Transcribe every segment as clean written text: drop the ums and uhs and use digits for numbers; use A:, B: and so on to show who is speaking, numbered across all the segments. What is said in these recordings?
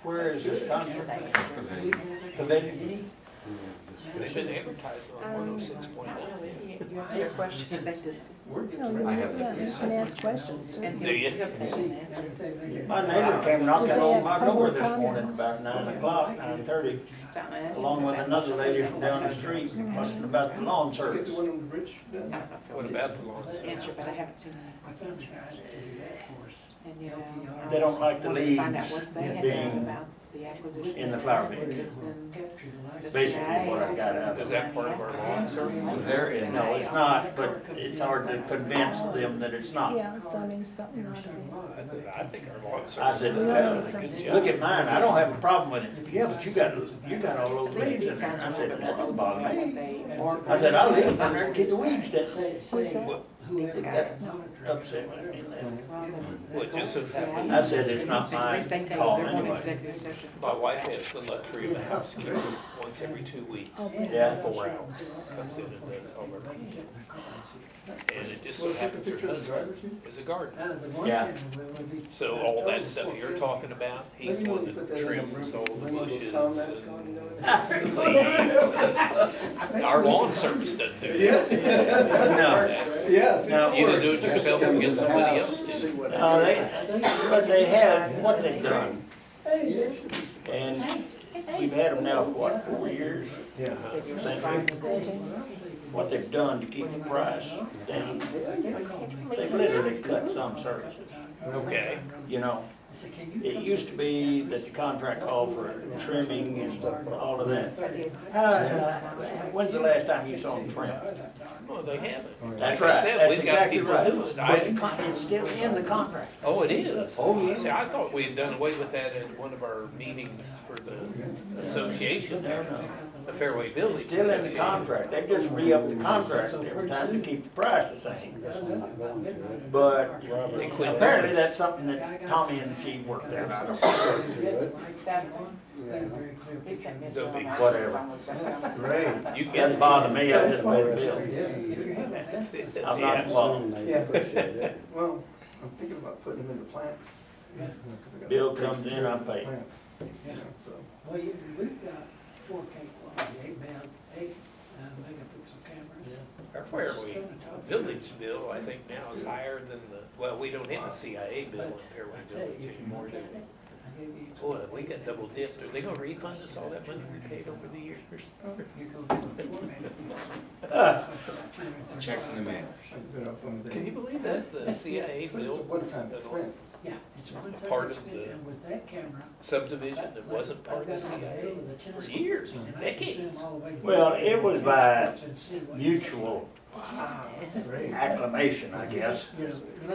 A: Where is this concert? Pavilion?
B: They've been advertising on 106.9.
C: You have your questions.
D: No,
E: I have
D: yeah, you can ask questions.
C: And
B: Do you?
A: My neighbor came knocking
D: Does they
A: on
D: have
A: my door
D: public
A: this morning
D: comments?
A: about 9 o'clock, 9:30, along with another lady from down the street, questioning about the lawn service.
B: What about the lawn service?
C: Answer, but I haven't seen any. And you know.
A: They don't like the
C: wanted to Find out
A: leaves
C: what they had
A: being
C: done about the acquisition.
A: in the flower beds.
C: Because then the
A: Basically
C: CIA
A: what I got out
B: Is
A: of it.
B: that part of our lawn service?
E: They're in.
A: No, it's not, but it's hard to convince them that it's not.
D: Yeah, so I mean, something not to
B: I think our lawn
A: I
B: service
A: said,
B: does
A: well,
B: a good job.
A: look at mine, I don't have a problem with it. Yeah, but you got all those
C: At least
A: leaves
C: these
A: in there.
C: guys
A: I
C: are a
A: said,
C: little bit
A: that
C: more
A: don't
C: open
A: bother
C: about what
A: me.
C: they.
A: I said, I'll leave it down there and keep the weeds down.
D: Who's that?
B: What,
C: These
A: That
C: guys.
A: upset me.
B: what, just so happens,
A: I said, it's not
C: At least they
A: my
C: take
A: call
C: their own
A: anyway.
C: executive session.
B: my wife has the luxury of a housekeeper once every 2 weeks.
D: Oh,
A: Yeah.
B: 4 hours, comes in and does all our cleaning. And it just so happens her husband is a gardener.
A: Yeah.
B: So all that stuff you're talking about, he's one that trims all the bushes and leaves. Our lawn service doesn't do that.
A: No,
F: Yes.
A: no.
B: Either do it yourself or get somebody else to.
A: No, but they have what they've done. And we've had them now for what, 4 years?
F: Yeah.
A: What they've done to keep the price down. They've literally cut some services,
B: Okay.
A: you know. It used to be that the contract called for trimming and all of that. When's the last time you saw them trim?
B: Well, they haven't.
A: That's
B: Like I
A: right,
B: said,
A: that's
B: we've got
A: exactly
B: people
A: right.
B: doing it.
A: But it's still in the contract.
B: Oh, it is?
A: Oh, yeah.
B: See, I thought we had done away with that at one of our meetings for the association there, the Fairway Village.
A: It's still in the
B: Association.
A: contract. They just re-up the contract every time to keep the price the same. But
B: They quit
A: apparently
B: that.
A: that's something that Tommy and she worked out. I don't know.
C: He sent me a
B: They'll
C: bill
B: be
C: on that.
A: whatever.
F: Great.
B: You get
A: Doesn't bother me, I just pay the bill.
B: it.
A: I'm not involved.
F: Yeah. Well, I'm thinking about putting them into plants.
A: Bill comes in, I pay.
F: Plants, you know, so.
G: Well, we've got 4K quality, 8 megapixel cameras.
B: Our Fairway Village bill, I think now is higher than well, we don't have a CIA bill in Fairway Village anymore, do we? Boy, we got double dipped. Are they gonna refund us all that money we paid over the years?
G: You go to the format.
E: Checks in the mail.
B: Can you believe that? The CIA
F: But it's a
B: bill,
F: one-time
B: the
F: expense.
G: Yeah, it's a one-time
B: Part of
G: expense,
B: the
G: and with that camera.
B: subdivision that wasn't part of the CIA for years, decades.
A: Well, it was by mutual acclamation, I guess.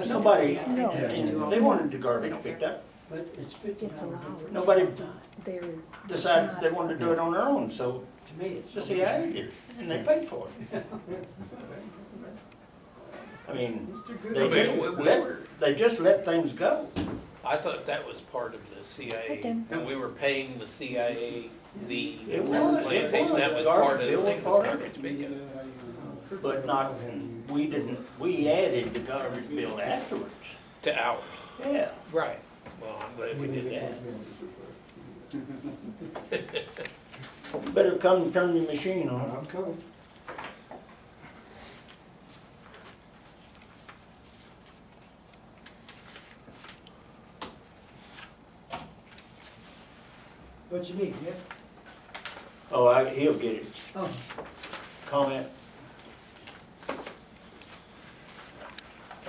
A: Nobody, they wanted the garbage picked up.
G: But it's
D: It's allowed.
A: Nobody
D: There is.
A: decided they wanted to do it on their own, so
G: to me, it's.
A: the CIA did, and they paid for it. I mean, they just let things go.
B: I thought that was part of the CIA,
D: Okay.
B: and we were paying the CIA the
A: It was.
B: plantation, that was part of the thing, was garbage pickup.
A: But not, we didn't, we added the garbage bill afterwards.
B: To ours,
A: Yeah.
B: right, well, I'm glad we did that.
A: You better come and turn your machine on.
F: I'm coming.
G: What you need, Jeff?
A: Oh, he'll get it.
G: Oh,
A: Comment.
B: By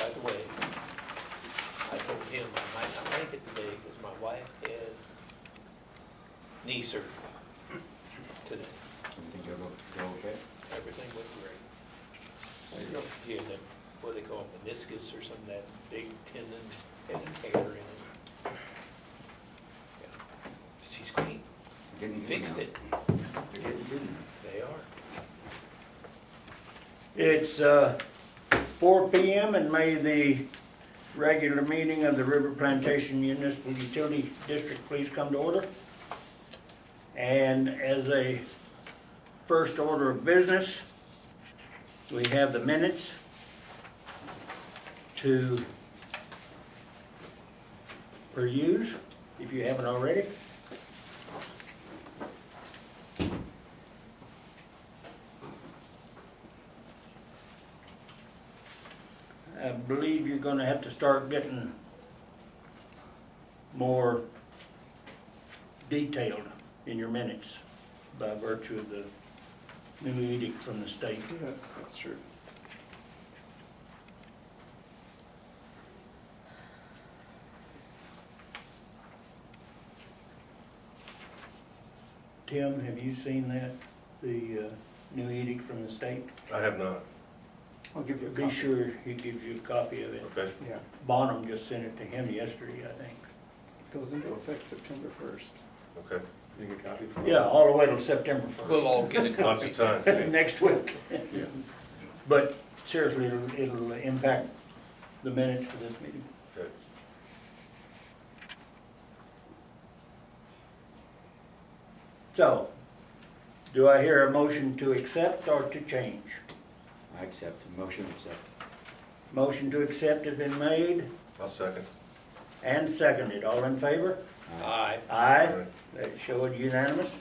B: the way, I told him I might not make it today because my wife had knee surgery today.
E: You think it'll go okay?
B: Everything went great. She had that, what they call meniscus or something, that big tendon, had a tear in it. Yeah. She's great,
E: Getting good
B: fixed
E: now.
B: it,
E: They're getting good now.
B: they are.
A: It's 4 p.m. and may the regular meeting of the River Plantation Municipal Utility District please come to order. And as a first order of business, we have the minutes to peruse, if you haven't already. I believe you're gonna have to start getting more detailed in your minutes by virtue of the new edict from the state.
F: Yes, that's true.
A: Tim, have you seen that, the new edict from the state?
H: I have not.
F: I'll give you a
A: Be
F: copy.
A: sure he gives you a copy of it.
H: Okay.
F: Yeah,
A: Bonham just sent it to him yesterday, I think.
F: goes into effect September 1st.
H: Okay.
F: You get a copy from?
A: Yeah, all the way till September
B: We'll all get a
H: Lots
B: copy.
H: of time.
A: next week.
F: Yeah.
A: But seriously, it'll impact the minutes for this meeting.
H: Okay.
A: So, do I hear a motion to accept or to change?
E: I accept, motion accept.
A: Motion to accept has been made
H: I'll second.
A: and seconded. All in favor?
B: Aye.
A: Aye. That show it unanimous.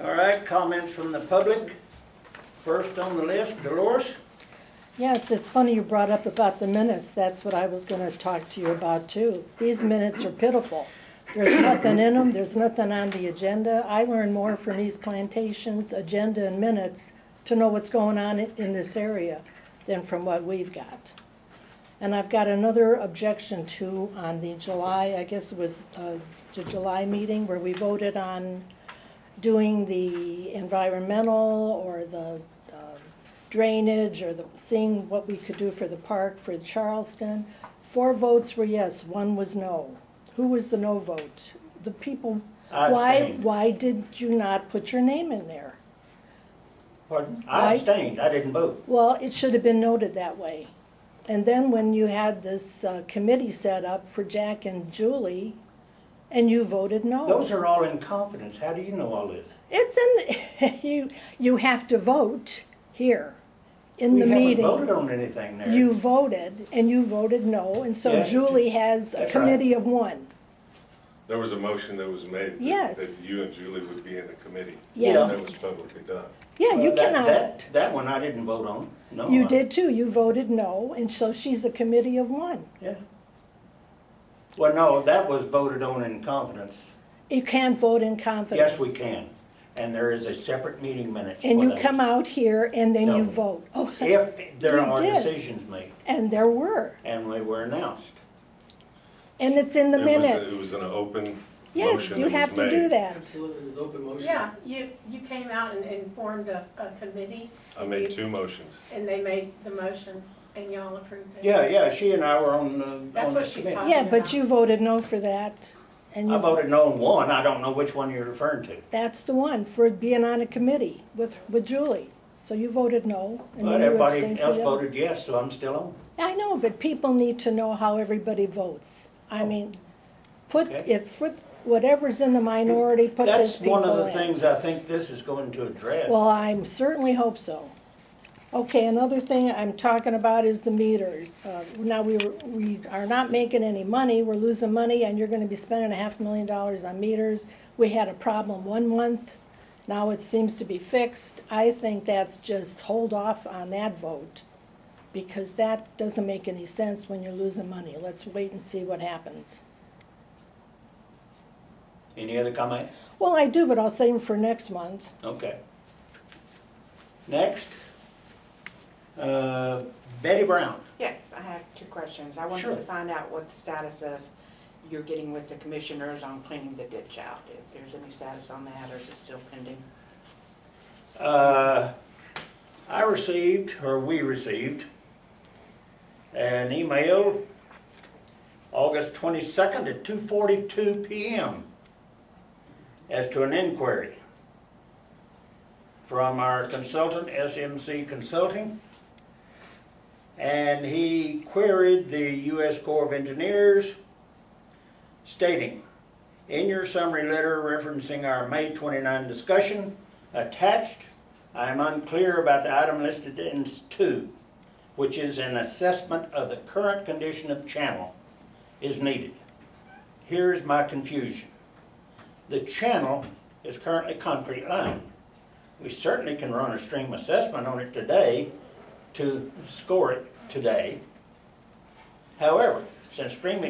A: All right, comments from the public. First on the list, Dolores?
I: Yes, it's funny you brought up about the minutes. That's what I was gonna talk to you about too. These minutes are pitiful. There's nothing in them, there's nothing on the agenda. I learn more from East Plantation's agenda and minutes to know what's going on in this area than from what we've got. And I've got another objection too on the July, I guess it was the July meeting where we voted on doing the environmental or the drainage or seeing what we could do for the park for Charleston. 4 votes were yes, 1 was no. Who was the no vote? The people,
A: I abstained.
I: why did you not put your name in there?
A: Pardon?
I: Why?
A: I abstained, I didn't vote.
I: Well, it should have been noted that way. And then when you had this committee set up for Jack and Julie, and you voted no.
A: Those are all in confidence. How do you know all this?
I: It's in, you have to vote here in the
A: We
I: meeting.
A: haven't voted on anything there.
I: You voted, and you voted no, and so
A: Yeah,
I: Julie has a
A: that's
I: committee of 1.
H: There was a motion that was made that-
I: Yes.
H: that you and Julie would be in the committee.
I: Yeah.
H: That was publicly done.
I: Yeah, you
A: Well,
I: cannot,
A: That one I didn't vote on. No.
I: you
A: I-
I: did too, you voted no, and so she's a committee of 1.
A: Yeah. Well, no, that was voted on in confidence.
I: You can't vote in confidence.
A: Yes, we can. And there is a separate meeting minutes.
I: And
A: for
I: you
A: that.
I: come out here and then
A: No.
I: you vote. Oh,
A: If there
I: You
A: are
I: did.
A: decisions made,
I: and there were,
A: and they were announced.
I: and it's in the
H: It was-
I: minutes.
H: It was an open
I: Yes,
H: motion
I: you
H: that was
I: have to do
H: made.
I: that.
J: Absolutely, it was open motion.
K: Yeah, you came out and formed a committee,
H: I made 2 motions.
K: and they made the motions, and y'all approved it.
A: Yeah, she and I were on
K: That's
A: on
K: what
A: this
K: she's
A: committee.
K: talking
I: Yeah, but
K: about.
I: you voted no for that, and
A: I
I: you,
A: voted no on one. I don't know which one you're referring to.
I: that's the one, for being on a committee with Julie. So you voted no, and
A: But
I: then you
A: everybody
I: abstained for
A: else
I: the other.
A: voted yes, so I'm still on.
I: I know, but people need to know how everybody votes. I mean,
A: Okay.
I: put whatever's in the minority, put
A: That's
I: those people in.
A: one of the things I think this is going to address.
I: Well, I certainly hope so. Okay, another thing I'm talking about is the meters. Now, we are not making any money, we're losing money, and you're gonna be spending $500,000 on meters. We had a problem 1 month, now it seems to be fixed. I think that's just hold off on that vote, because that doesn't make any sense when you're losing money. Let's wait and see what happens.
A: Any other comment?
I: Well, I do, but I'll save them for next month.
A: Okay. Next. Betty Brown.
C: Yes, I have 2 questions. I wanted
A: Sure.
C: to find out what the status of you're getting with the commissioners on cleaning the ditch out. If there's any status on that, or is it still pending?
A: I received, or we received, an email August 22nd at 2:42 p.m. as to an inquiry from our consultant, SMC Consulting. And he queried the U.S. Corps of Engineers stating, in your summary letter referencing our May 29 discussion attached, I am unclear about the item listed in 2, which is an assessment of the current condition of channel is needed. Here is my confusion. The channel is currently concrete lined. We certainly can run a stream assessment on it today to score it today. However, since stream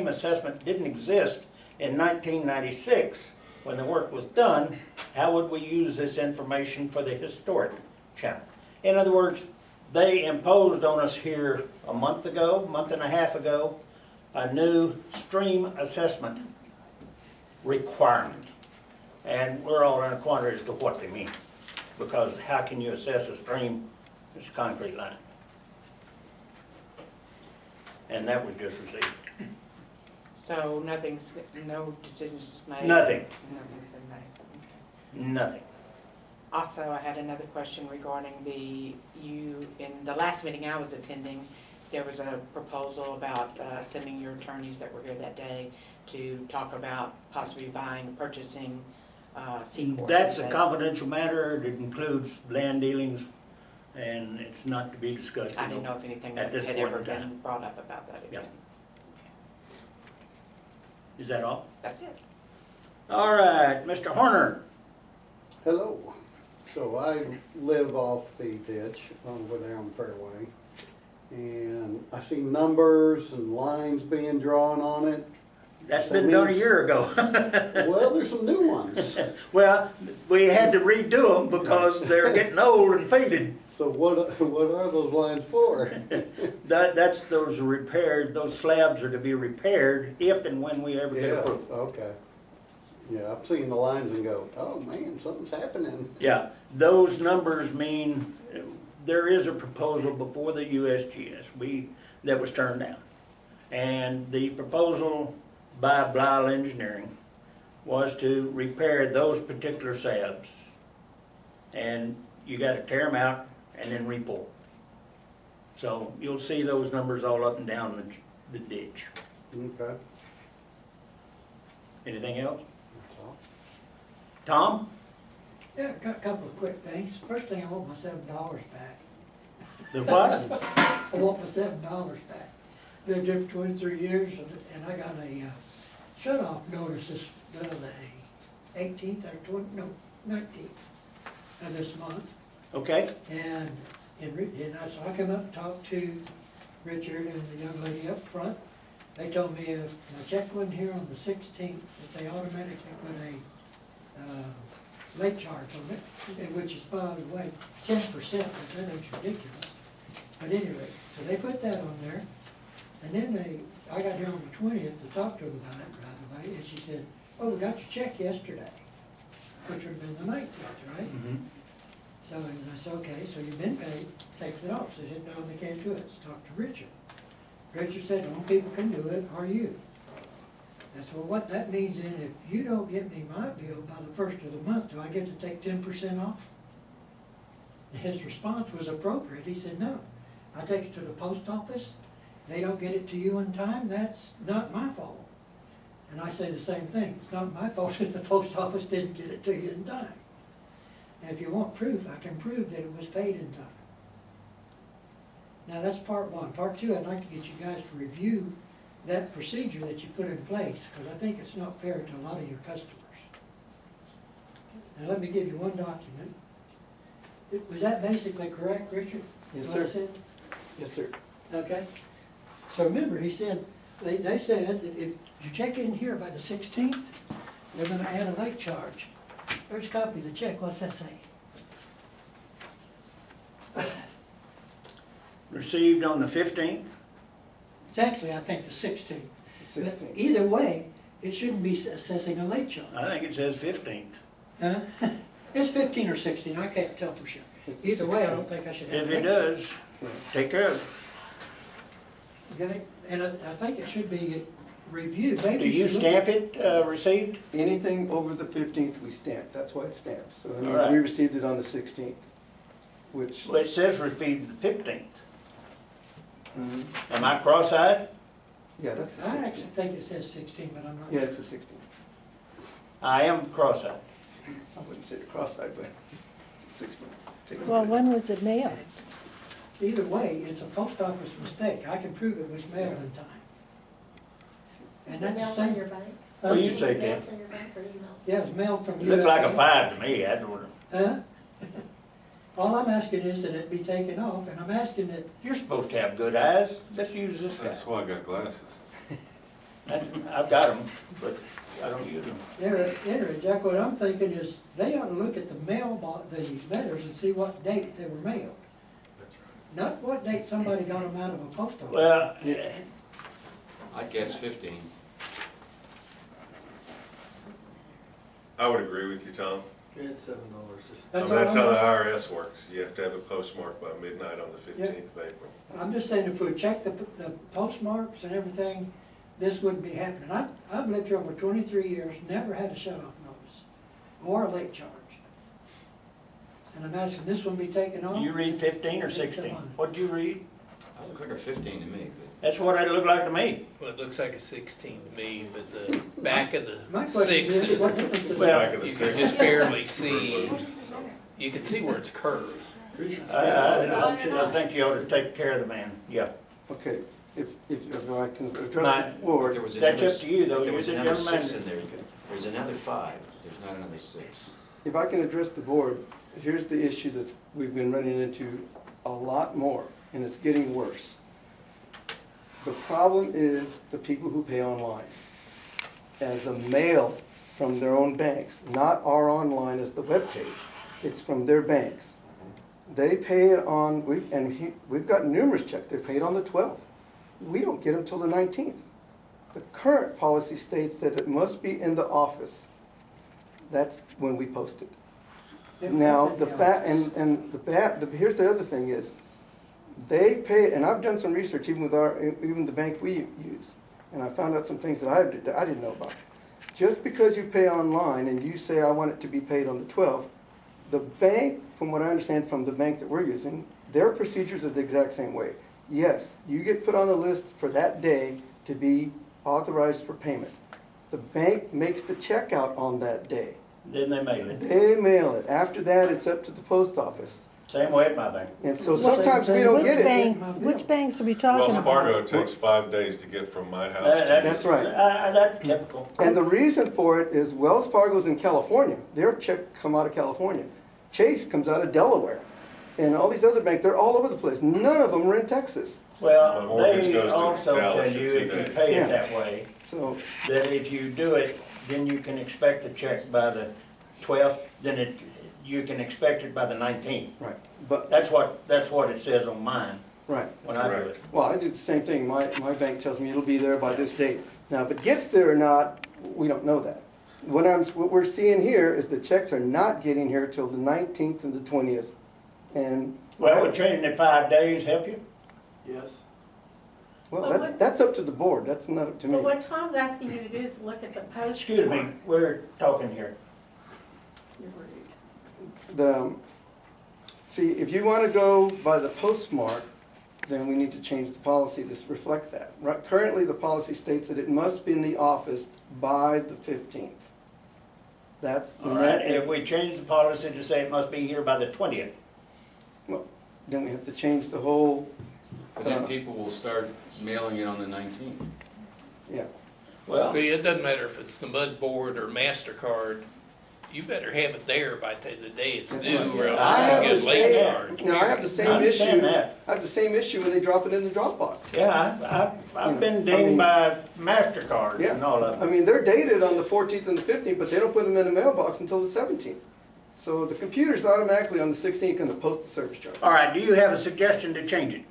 A: assessment didn't exist in 1996, when the work was done, how would we use this information for the historic channel? In other words, they imposed on us here a month and a half ago, a new stream assessment requirement. And we're all in a quandary as to what they mean. Because how can you assess a stream that's a concrete line? And that was just received.
C: So no decisions made?
A: Nothing.
C: Nothing's been made. Okay.
A: Nothing.
C: Also, I had another question regarding in the last meeting I was attending, there was a proposal about sending your attorneys that were here that day to talk about possibly purchasing Seacourts.
A: That's a confidential matter. It includes land dealings, and it's not to be discussed.
C: I didn't know if anything
A: at
C: had
A: this
C: ever
A: point in time.
C: been brought up about that again.
A: Is that all?
C: That's it.
A: All right, Mr. Horner.
J: Hello. So I live off the ditch over there on Fairway, and I see numbers and lines being drawn on it.
A: That's been done a year ago.
J: Well, there's some new ones.
A: Well, we had to redo them because they're getting old and faded.
J: So what are those lines for?
A: Those are repaired, those slabs are to be repaired if and when we ever get approval.
J: Okay. Yeah, I'm seeing the lines and go, oh man, something's happening.
A: Yeah, those numbers mean there is a proposal before the USGS that was turned down. And the proposal by Blau Engineering was to repair those particular slabs. And you gotta tear them out and then repour. So you'll see those numbers all up and down the ditch.
J: Okay.
A: Anything else?
J: That's all.
A: Tom?
G: Yeah, got a couple of quick things. First thing, I want my $7 back.
A: The what?
G: I want my $7 back. Lived here for 23 years, and I got a shut-off notice the 18th or 19th of this month.
A: Okay.
G: And so I come up and talked to Richard and the young lady up front. They told me if my check wasn't here on the 16th, that they automatically put a late charge on it, which is, by the way, 10%, which I think is ridiculous. But anyway, so they put that on there. And then I got here on the 20th to talk to them about it, by the way, and she said, oh, we got your check yesterday, which would have been the 19th, right?
A: Mm-hmm.
G: So and I said, okay, so you've been paid, take it off. So they said, no, they can't do it. Let's talk to Richard. Richard said, the only people can do it are you. I said, well, what that means is if you don't get me my bill by the first of the month, do I get to take 10% off? His response was appropriate. He said, no, I take it to the post office. They don't get it to you in time, that's not my fault. And I say the same thing. It's not my fault if the post office didn't get it to you in time. And if you want proof, I can prove that it was paid in time. Now that's part one. Part two, I'd like to get you guys to review that procedure that you put in place, because I think it's not fair to a lot of your customers. Now let me give you one document. Was that basically correct, Richard?
F: Yes,
G: What I
F: sir.
G: said?
F: Yes, sir.
G: Okay. So remember, he said, they said that if you check in here by the 16th, they're gonna add a late charge. There's a copy of the check, what's that say?
A: Received on the 15th.
G: It's actually, I think, the 16th.
F: It's the
G: But
F: 16th.
G: either way, it shouldn't be assessing a late charge.
A: I think it says 15th.
G: Huh? It's 15 or 16, I can't tell for sure.
F: It's the
G: Either way, I
F: 16th.
G: don't think I should have.
A: If
G: a
A: it
G: late
A: does, take care of it.
G: charge. Okay, and I think it should be reviewed. Maybe
A: Do you
G: should look
A: stamp
G: at-
A: it, received?
F: Anything over the 15th, we stamp. That's why it's stamped. So that
A: All
F: means
A: right.
F: we received it on the 16th, which,
A: Well, it says received the 15th.
F: Mhm.
A: Am I cross-eyed?
F: Yeah, that's the
G: I actually
F: 16th.
G: think it says 16, but I'm not.
F: Yeah, it's the 16th.
A: I am cross-eyed.
F: I wouldn't say you're cross-eyed, but it's the 16th. Take a look
I: Well,
F: at it.
I: when was it mailed?
G: Either way, it's a post office mistake. I can prove it was mailed in time. And
K: Is it
G: that's the
K: mailed by
G: same.
K: your bank?
A: What do you say, Tim?
K: Mail from your bank or email?
G: Yeah, it was mailed from
A: It looked like a
G: USA.
A: 5 to me, that's what,
G: Huh? All I'm asking is that it be taken off, and I'm asking that,
A: you're supposed to have good eyes, let's use this guy.
H: That's why I got glasses.
A: I've got them, but I don't use them.
G: Eric, Jack, what I'm thinking is, they ought to look at the the letters and see what date they were mailed. Not what date somebody got them out of a post office.
A: Well,
E: I'd guess 15.
H: I would agree with you, Tom.
F: It's $7, just.
H: I mean,
G: all
H: that's
G: I'm
H: how the
G: asking.
H: IRS works. You have to have it postmarked by midnight on the 15th of April.
G: I'm just saying, if we check the postmarks and everything, this wouldn't be happening. I've lived here over 23 years, never had a shut-off notice or a late charge. And I'm asking this one be taken off.
A: you read 15 or 16? What'd you read?
E: That looked like a 15 to me,
A: That's what it looked like to me.
B: Well, it looks like a 16 to me, but the back of
G: My
B: the
G: question
B: six
G: is, what
B: is,
G: difference does
A: Well,
H: Back of the
B: you
H: six.
B: can just barely see, you can see where it's curved.
A: I think you ought to take care of the man, yeah.
F: Okay, if I can address
A: Not-
F: the board.
E: There was
A: That's
E: another-
A: up to you, though.
E: There
A: You're
E: was
A: the
E: another
A: general
E: 6
A: manager.
E: in there. There's another 5. There's not another 6.
F: If I can address the board, here's the issue we've been running into a lot more, and it's getting worse. The problem is the people who pay online as a mail from their own banks, not our online as the webpage. It's from their banks. They pay it on, we've got numerous checks, they're paid on the 12th. We don't get them till the 19th. The current policy states that it must be in the office. That's when we post it. Now, the fact, here's the other thing is, they pay, and I've done some research even with even the bank we use, and I found out some things that I didn't know about. Just because you pay online and you say, I want it to be paid on the 12th, the bank, from what I understand from the bank that we're using, their procedures are the exact same way. Yes, you get put on a list for that day to be authorized for payment. The bank makes the check out on that day.
A: Then they mail it.
F: They mail it. After that, it's up to the post office.
A: Same way at my bank.
F: And so sometimes we don't get it.
I: Which banks are we talking
H: Wells
I: about?
H: Fargo, it takes 5 days to get from my house.
F: That's right.
A: That's typical.
F: And the reason for it is Wells Fargo's in California. Their check come out of California. Chase comes out of Delaware. And all these other banks, they're all over the place. None of them are in Texas.
H: My
A: Well,
H: mortgage
A: they
H: goes to
A: also
H: Dallas
A: tell
H: in
A: you
H: 2
A: if you
H: days.
A: pay
F: Yeah.
A: it that way,
F: So,
A: that if you do it, then you can expect the check by the 12th, then you can expect it by the 19th.
F: right, but,
A: That's what it says on mine
F: right.
A: when I do
H: Right.
A: it.
F: Well, I do the same thing. My bank tells me it'll be there by this date. Now, if it gets there or not, we don't know that. What we're seeing here is the checks are not getting here till the 19th and the 20th. And,
A: Well, would changing it 5 days help you?
F: well,
K: Well,
F: that's up to the board. That's not up to me.
K: Well, what Tom's asking you to do is look at the post.
A: Excuse me, we're talking here.
F: See, if you want to go by the postmark, then we need to change the policy to reflect that. Right, currently, the policy states that it must be in the office by the 15th. That's,
A: All right, if we change the policy to say it must be here by the 20th,
F: well, then we have to change the whole,
E: But then people will start mailing it on the 19th.
F: yeah.
A: well,
B: See, it doesn't matter if it's the MUD board or MasterCard, you better have it there by the day it's
F: That's
B: due,
F: right.
B: or else
F: I
B: you're
F: have
B: gonna
F: the
B: get late
F: same,
B: charge.
F: now, I have the
A: I
F: same
A: understand
F: issue.
A: that.
F: I have the same issue when they drop it in the Dropbox.
A: Yeah, I've been
F: I mean-
A: dinged by MasterCards
F: Yeah.
A: and all of
F: I
A: them.
F: mean, they're dated on the 14th and the 15th, but they don't put them in the mailbox until the 17th. So the computer's automatically on the 16th and the postal service charge.
A: All right, do you have a suggestion to change it?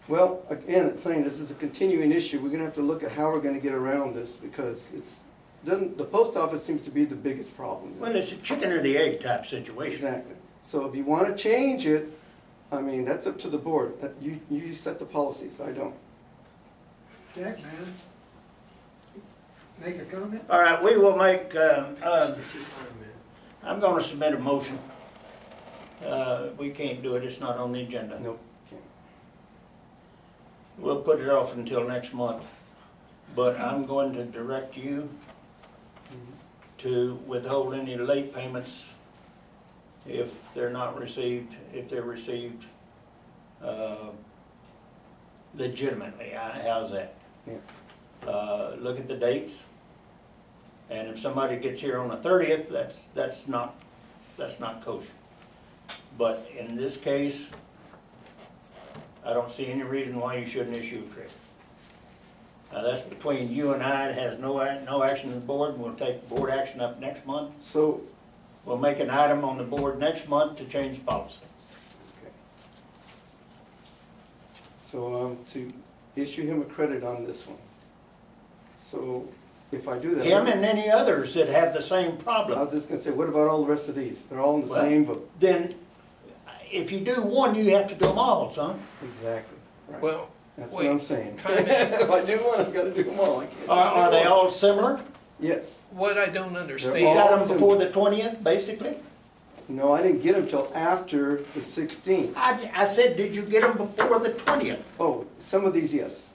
F: Well, again, plain, this is a continuing issue. We're gonna have to look at how we're gonna get around this because the post office seems to be the biggest problem.
A: Well, it's a chicken or the egg type situation.
F: Exactly. So if you wanna change it, I mean, that's up to the board. That you set the policies, I don't.
G: Jack, man, make a comment?
A: All right, we will make, I'm gonna submit a motion. We can't do it, it's not on the agenda.
F: Nope. Can't.
A: We'll put it off until next month. But I'm going to direct you to withhold any late payments if they're not received, if they're received legitimately. How's that?
F: Yeah.
A: look at the dates. And if somebody gets here on the 30th, that's not kosher. But in this case, I don't see any reason why you shouldn't issue a credit. Now, that's between you and I. It has no action on the board, and we'll take board action up next month.
F: So,
A: We'll make an item on the board next month to change policy.
F: so to issue him a credit on this one. So if I do that.
A: Him and any others that have the same
F: I
A: problem.
F: was just gonna say, what about all the rest of these? They're all in the
A: Well,
F: same boat.
A: Then, if you do one, you have to do them all, son.
F: Exactly. Right.
B: Well,
F: That's
B: wait,
F: what I'm saying.
B: kinda-
F: If I do one, I've gotta do them all. I can't.
A: Are they all similar?
F: Yes.
B: what I don't
A: You
B: understand,
A: got them before the 20th, basically?
F: No, I didn't get them till after the 16th.
A: I said, did you get them before the 20th?
F: Oh, some of these, yes.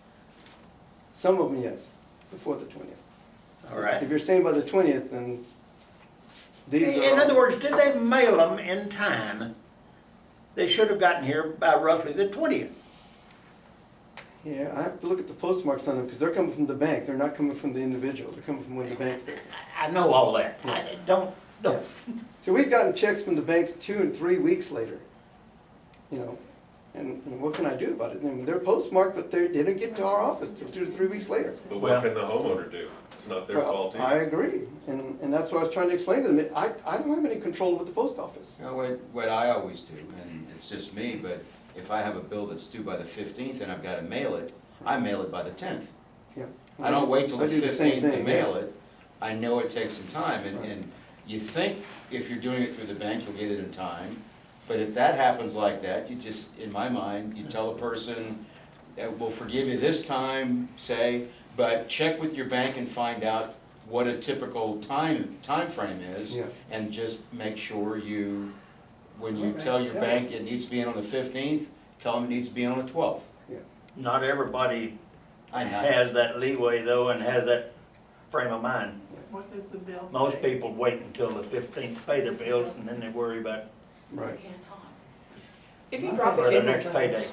F: Some of them, yes, before the 20th.
A: All right.
F: If you're saying by the 20th, then these are.
A: In other words, did they mail them in time? They should have gotten here by roughly the 20th.
F: Yeah, I have to look at the postmarks on them, because they're coming from the bank, they're not coming from the individual, they're coming from when the bank does.
A: I know all that. I don't.
F: So we've gotten checks from the banks 2 and 3 weeks later, you know, and what can I do about it? I mean, they're postmarked, but they didn't get to our office till 2 to 3 weeks later.
H: But
A: Well-
H: what can the homeowner do? It's not their
F: Well,
H: fault
F: I
H: either.
F: agree, and that's what I was trying to explain to them. I don't have any control with the post office.
E: You know, what I always do, and it's just me, but if I have a bill that's due by the 15th and I've got to mail it, I mail it by the 10th.
F: Yeah.
E: I don't wait till
F: I
E: the
F: do same
E: 15th to
F: thing,
E: mail
F: yeah.
E: it. I know it takes some time, and you think if you're doing it through the bank, you'll get it in time. But if that happens like that, you just, in my mind, you tell a person, we'll forgive you this time, say, but check with your bank and find out what a typical time frame is.
F: Yeah.
E: And just make sure you, when you
G: Okay.
E: tell your bank it needs to be in on the 15th, tell them it needs to be in on the 12th.
A: Not everybody
E: I know.
A: has that leeway though, and has that frame of mind.
K: What does the bill say?
A: Most people wait until the 15th to pay their bills, and then they worry about
F: Right.
C: If you drop
A: for
C: it
A: the
C: in,
A: next payday.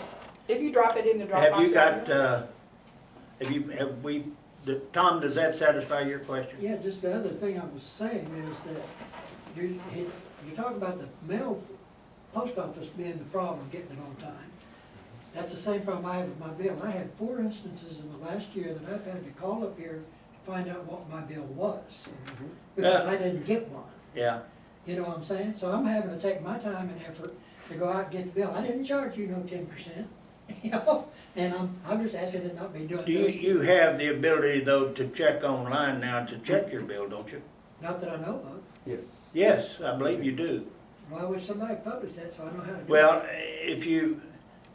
C: if you drop it in the Dropbox.
A: Have you got,
C: area-
A: Tom, does that satisfy your question?
G: Yeah, just the other thing I was saying is that you talk about the mail, post office being the problem, getting it on time. That's the same problem I have with my bill. I had 4 instances in the last year that I've had to call up here to find out what my bill was, because I didn't get one.
A: Yeah.
G: You know what I'm saying? So I'm having to take my time and effort to go out and get the bill. I didn't charge you no 10%, you know? And I'm just asking it not be doing
A: Do
G: this.
A: you have the ability though to check online now to check your bill, don't you?
G: Not that I know of.
F: Yes.
A: Yes, I believe you do.
G: Why would somebody publish that so I know how to do it?
A: Well,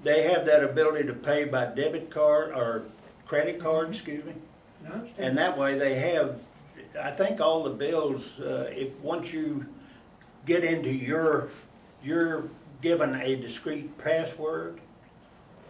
A: they have that ability to pay by debit card or credit card, excuse me.
G: I understand.
A: And that way they have, I think all the bills, once you get into you're given a discrete password.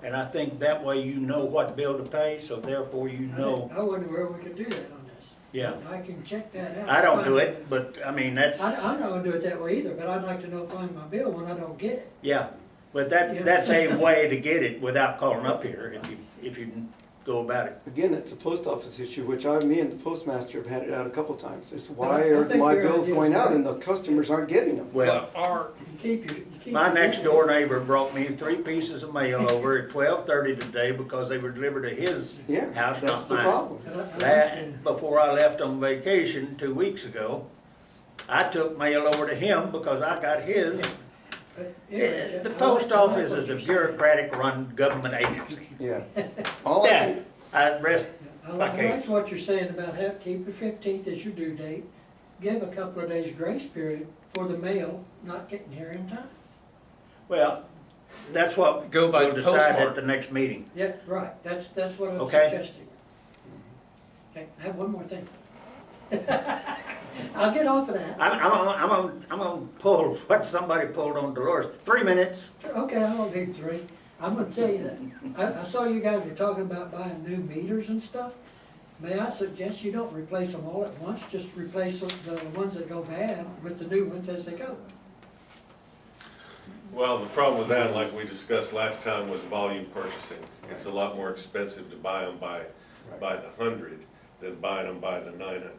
A: And I think that way you know what bill to pay, so therefore you know,
G: I wonder where we could do that on this.
A: yeah.
G: I can check that out.
A: I don't do it, but I mean, that's,
G: I'm not gonna do it that way either, but I'd like to know, find my bill when I don't get it.
A: yeah. But
G: Yeah.
A: that's a way to get it without calling up here, if you go about it.
F: Again, it's a post office issue, which me and the postmaster have had it out a couple times. It's why
G: I
F: are
G: think
F: my
G: your
F: bills
G: idea is
F: going out
G: right.
F: and the customers aren't getting them?
A: Well,
G: You keep.
A: my
G: your-
A: next door neighbor brought me 3 pieces of mail over at 12:30 today because they were delivered to his
F: Yeah,
A: house,
F: that's
A: not
F: the
A: mine.
F: problem.
A: That, before I left on vacation 2 weeks ago, I took mail over to him because I got his.
G: But anyway,
A: The
G: I
A: post
G: like to know
A: office
G: what
A: is a
G: you're saying.
A: bureaucratic-run government agency.
F: Yeah. All I
A: Yeah,
F: can,
A: I rest
G: I
A: my
G: like
A: case.
G: what you're saying about keep the 15th as your due date. Give a couple of days grace period for the mail not getting here in time.
A: Well, that's what
B: Go by
A: we'll
B: the
A: decide
B: postmark.
A: at the next meeting.
G: Yeah, right, that's what I'm
A: Okay.
G: suggesting. Okay, I have one more thing. I'll get off of that.
A: I'm gonna pull what somebody pulled on Dolores. 3 minutes.
G: Okay, I don't need 3. I'm gonna tell you that. I saw you guys were talking about buying new meters and stuff. May I suggest you don't replace them all at once, just replace the ones that go bad with the new ones as they go.
H: Well, the problem with that, like we discussed last time, was volume purchasing. It's a lot more expensive to buy them by by the 100 than buying them by the 900.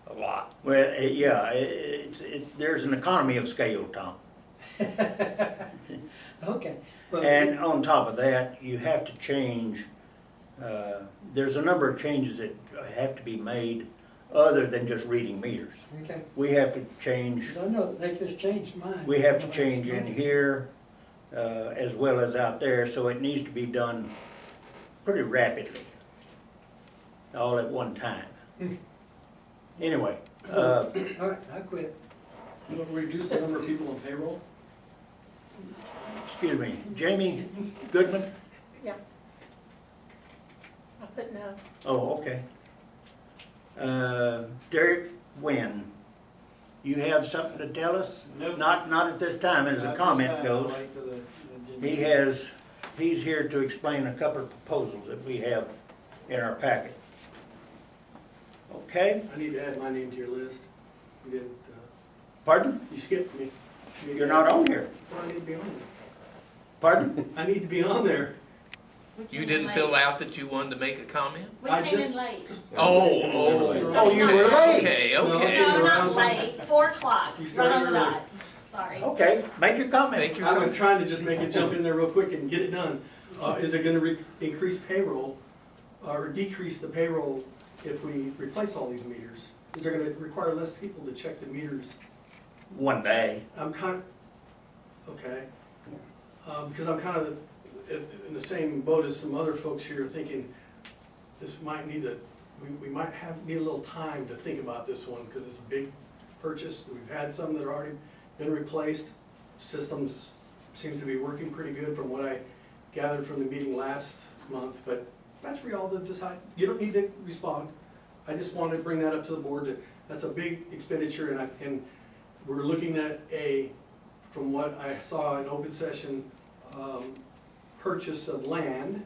B: A lot.
A: Well, yeah, there's an economy of scale, Tom.
G: Okay. But
A: And on top of that, you have to change, there's a number of changes that have to be made other than just reading meters.
G: Okay,
A: We have to change,
G: 'cause I know they just changed mine.
A: we have to change in here, as well as out there, so it needs to be done pretty rapidly, all at one time. Anyway,
G: All right, I quit.
L: You want to reduce the number of people on payroll?
A: excuse me, Jamie Goodman?
K: Yeah. I put no.
A: Oh, okay. Derek Wynn, you have something to tell us?
L: Nope.
A: Not at this time, as a comment goes. He's here to explain a couple of proposals that we have in our packet. Okay,
L: I need to add my name to your list. You didn't,
A: pardon?
L: you skipped me.
A: You're not on here.
L: Well, I need to be on there.
A: Pardon?
L: I need to be on there.
B: You didn't fill out that you wanted to make a comment?
M: We
L: I
M: came
L: just-
M: in late.
A: Oh, you were late.
B: Okay,
L: No.
B: okay.
M: No, not late, 4 o'clock,
L: You
M: right
L: started
M: on the
L: early.
M: dot, sorry.
A: Okay, make your comment.
B: Make your
L: I was
B: comment.
L: trying to just make it jump in there real quick and get it done. Is it gonna increase payroll or decrease the payroll if we replace all these meters? Is there gonna require less people to check the meters?
A: One day.
L: I'm kind, okay. Because I'm kind of in the same boat as some other folks here, thinking this might need we might need a little time to think about this one, because it's a big purchase. We've had some that have already been replaced. Systems seems to be working pretty good from what I gathered from the meeting last month, but that's for y'all to decide. You don't need to respond. I just wanted to bring that up to the board. That's a big expenditure, and we're looking at from what I saw in open session, purchase of land,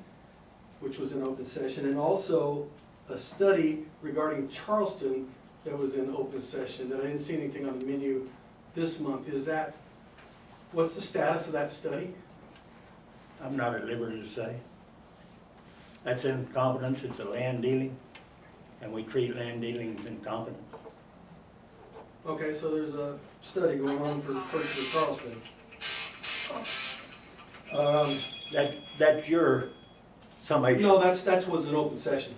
L: which was in open session, and also a study regarding Charleston that was in open session, that I didn't see anything on the menu this month. What's the status of that study?
A: I'm not at liberty to say. That's in confidence, it's a land dealing, and we treat land dealings in confidence.
L: Okay, so there's a study going on for the purchase of Charleston.
A: That's your summation.
L: No, that's what's in open session.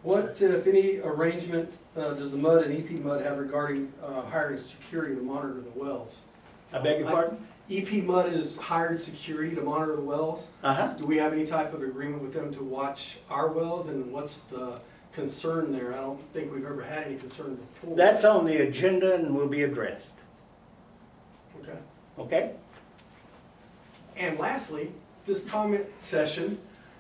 L: What, if any, arrangement does the MUD and EP-MUD have regarding hiring security to monitor the wells?
A: I beg your pardon?
L: EP-MUD has hired security to monitor the wells.
A: Uh-huh.
L: Do we have any type of agreement with them to watch our wells, and what's the concern there? I don't think we've ever had any concern before.
A: That's on the agenda and will be addressed,
L: Okay.
A: okay?
L: And lastly, this comment session,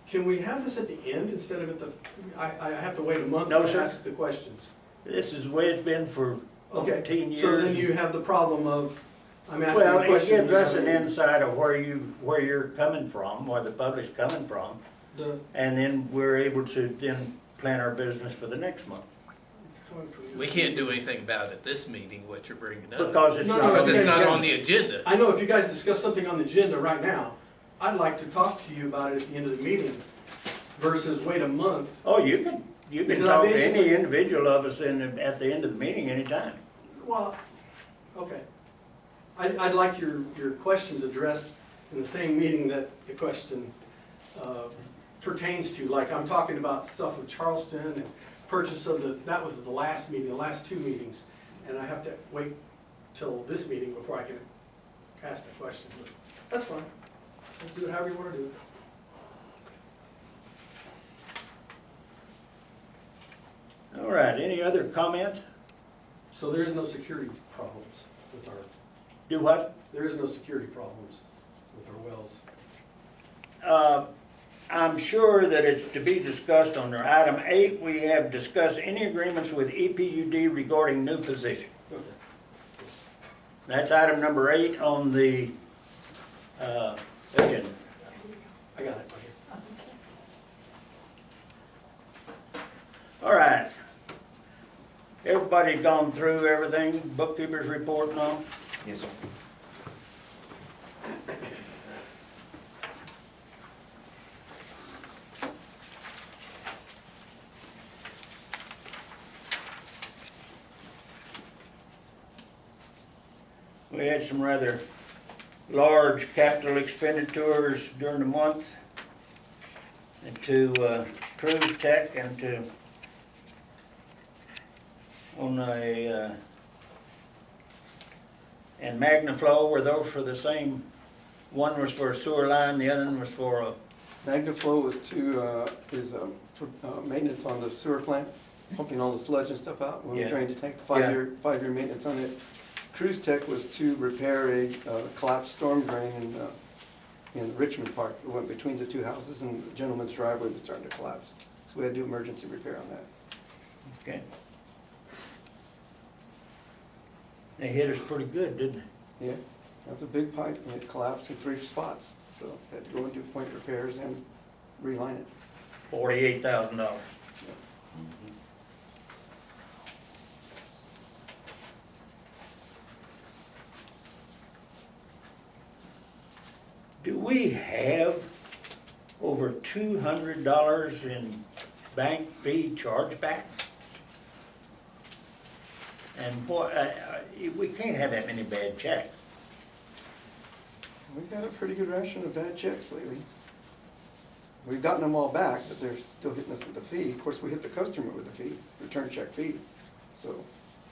L: can we have this at the end instead of at the, I have to wait a month
A: No,
L: to
A: sir.
L: ask the questions.
A: This is the way it's been for
L: Okay,
A: 15 years.
L: so then you have the problem of, I'm asking
A: Well,
L: the
A: it
L: question.
A: gives us an insight of where you're coming from, where the public's coming from, and then we're able to then plan our business for the next month.
B: We can't do anything about it at this meeting, what you're bringing up.
A: Because it's
L: No,
A: not.
L: no,
B: Because it's
L: okay,
B: not
L: yeah.
B: on the agenda.
L: I know if you guys discuss something on the agenda right now, I'd like to talk to you about it at the end of the meeting versus wait a month.
A: Oh, you can
L: Because I
A: talk to any
L: basically-
A: individual of us at the end of the meeting anytime.
L: Well, okay. I'd like your questions addressed in the same meeting that the question pertains to. Like, I'm talking about stuff with Charleston and purchase of that was the last meeting, the last 2 meetings. And I have to wait till this meeting before I can ask the question. But that's fine. Let's do it however you want to do it.
A: All right, any other comment?
L: So there is no security problems with
A: Do what?
L: there is no security problems with our wells.
A: I'm sure that it's to be discussed under item 8. We have discussed any agreements with EPUD regarding new position.
L: Okay.
A: That's item number 8 on the agenda.
L: I got it.
A: All right. Everybody gone through everything, bookkeeper's report and all?
E: Yes, sir.
A: We had some rather large capital expenditures during the month into Cruise Tech and to on a and MagnaFlow. Were those for the same? One was for a sewer line, the other one was for a.
F: MagnaFlow was for maintenance on the sewer plant, pumping all the sludge and stuff out when we
A: Yeah.
F: drained the tank, five-year maintenance on it. Cruise Tech was to repair a collapsed storm drain in Richmond Park. It went between the two houses and the gentleman's driveway was starting to collapse. So we had to do emergency repair on that.
A: Okay. They hit us pretty good, didn't they?
F: Yeah, that was a big pipe and it collapsed in 3 spots. So had to go and do point repairs and reline it.
A: $48,000. Do we have over $200 in bank fee chargeback? And we can't have that many bad checks.
F: We've got a pretty good ration of bad checks lately. We've gotten them all back, but they're still hitting us with the fee. Of course, we hit the customer with the fee, return check fee. So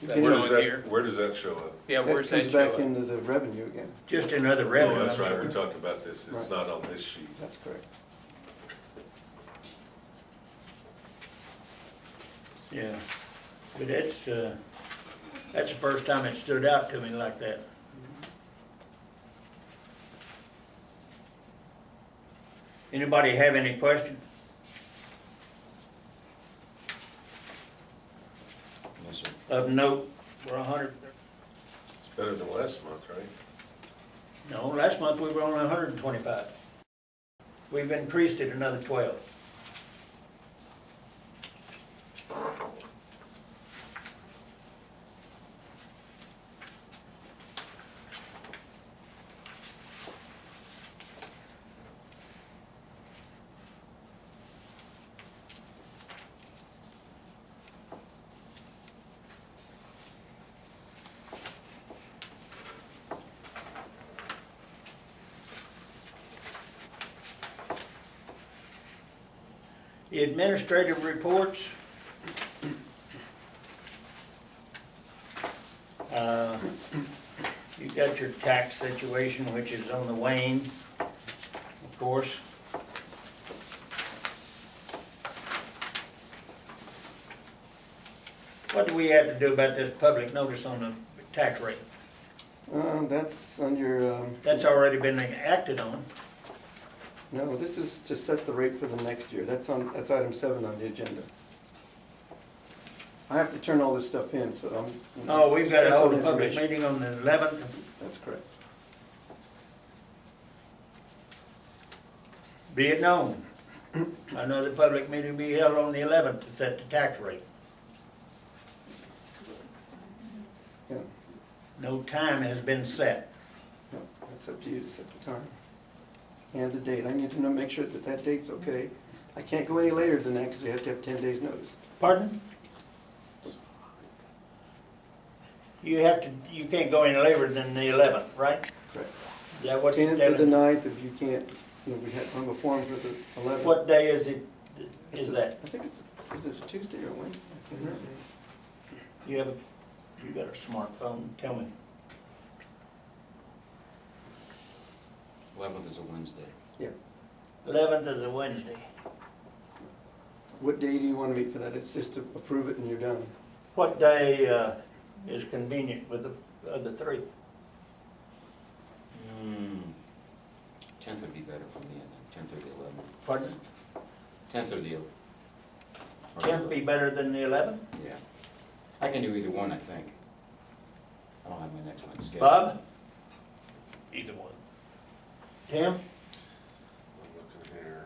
B: That's
H: Where
B: showing
H: does
B: here.
H: where does that show up?
B: Yeah, where's that
F: comes
B: show
F: back
B: up?
F: into the revenue again.
A: Just another
H: Oh,
A: revenue,
H: that's
A: I'm
H: right,
A: sure.
H: we talked about this, it's
F: Right.
H: not on this sheet.
F: That's correct.
A: Yeah, but that's the first time it stood out to me like that. Anybody have any questions?
E: Yes, sir.
A: Of note, we're 100,
H: It's better than last month, right?
A: no, last month we were only 125. We've increased it another 12. The administrative reports. You've got your tax situation, which is on the wane, of course. What do we have to do about this public notice on the tax rate?
F: That's under,
A: That's already been acted on.
F: no, this is to set the rate for the next year. That's item 7 on the agenda. I have to turn all this stuff in, so I'm.
A: Oh, we've got to
F: that's all
A: hold a public
F: information.
A: meeting on the 11th.
F: That's correct.
A: Be it known. I know the public meeting will be held on the 11th to set the tax rate.
F: Yeah,
A: No time has been set.
F: no, that's up to you to set the time. And the date. I need to make sure that that date's okay. I can't go any later than that because we have to have 10 days notice.
A: Pardon? You can't go any later than the 11th, right?
F: Correct.
A: Is that what you're
F: 10th or the
A: telling me?
F: 9th, if you can't, we had on the form for the 11th.
A: What day is that?
F: I think it's, is it Tuesday or Wednesday? I can't remember.
A: You got a smartphone, tell me.
E: 11th is a Wednesday.
F: Yeah.
A: 11th is a Wednesday.
F: What day do you want to meet for that? It's just to approve it and you're done.
A: What day is convenient with the other three?
E: 10th would be better for me, I think. 10th or the 11th.
A: Pardon?
E: 10th or the
A: 10th be better than the 11th?
E: Yeah. I can do either one, I think. I don't have my next one scheduled.
A: Bob?
B: Either one.
A: Tim?
H: I'm looking here.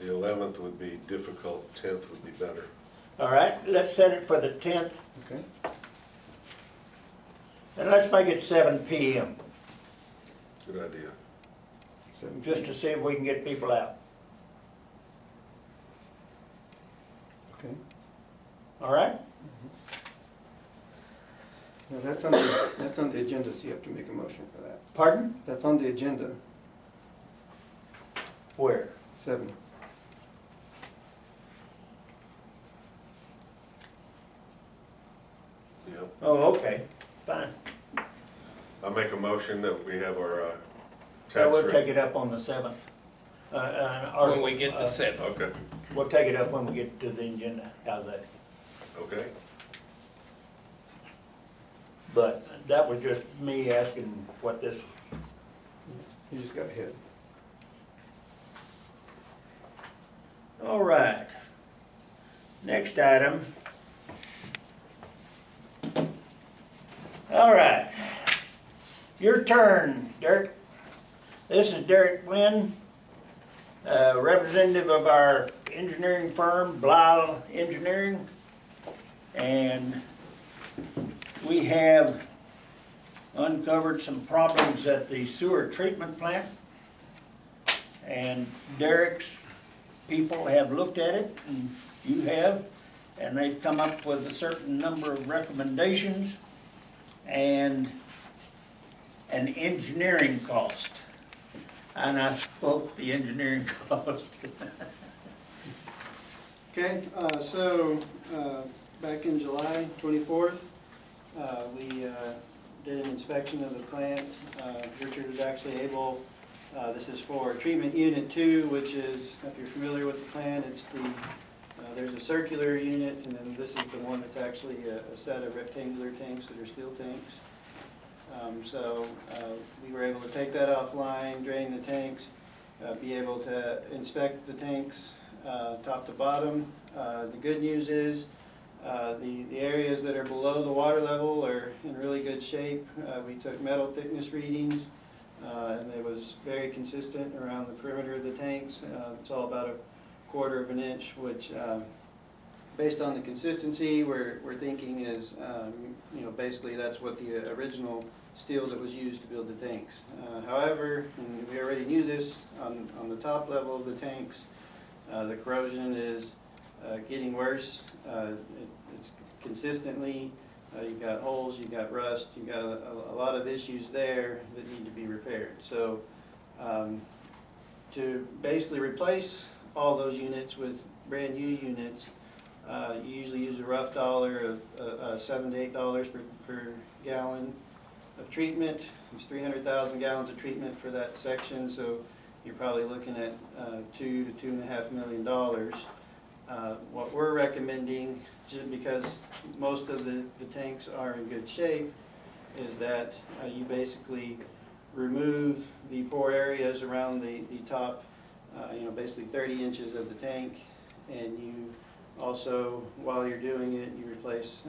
H: The 11th would be difficult, 10th would be better.
A: All right, let's set it for the 10th,
F: Okay?
A: and let's make it 7 p.m.,
H: Good idea.
F: 7
A: just to see if we can get people out.
F: Okay.
A: All right?
F: No, that's on the agenda, so you have to make a motion for that.
A: Pardon?
F: That's on the agenda,
A: Where?
F: 7.
H: Yep.
A: Oh, okay, fine.
H: I make a motion that we have our
A: So
H: tax
A: we'll
H: rate.
A: take it up on the 7th. Or,
B: When we get to 7.
H: Okay,
A: We'll take it up when we get to the agenda. How's that?
H: okay.
A: But that was just me asking what this,
F: You just got ahead.
A: all right. Next item. All right. Your turn, Derek. This is Derek Wynn, representative of our engineering firm, Blau Engineering. And we have uncovered some problems at the sewer treatment plant. And Derek's people have looked at it, and you have, and they've come up with a certain number of recommendations and an engineering cost. And I spoke the engineering cost.
N: Okay, back in July 24th, we did an inspection of the plant. Richard was actually able, this is for treatment unit 2, which is, if you're familiar with the plant, it's the, there's a circular unit, and then this is the one that's actually a set of rectangular tanks that are steel tanks. We were able to take that offline, drain the tanks, be able to inspect the tanks top to bottom. The good news is the areas that are below the water level are in really good shape. We took metal thickness readings, and it was very consistent around the perimeter of the tanks. It's all about 1/4 of an inch, which based on the consistency, we're thinking is, basically that's what the original steel that was used to build the tanks. However, and we already knew this, on the top level of the tanks, the corrosion is getting worse. It's consistently, you've got holes, you've got rust, you've got a lot of issues there that need to be repaired. So to basically replace all those units with brand new units, you usually use a rough dollar of $7 to $8 per gallon of treatment. It's 300,000 gallons of treatment for that section, so you're probably looking at $2 to $2.5 million. What we're recommending, just because most of the tanks are in good shape, is that you basically remove the poor areas around the top, basically 30 inches of the tank, and you also, while you're doing it, you replace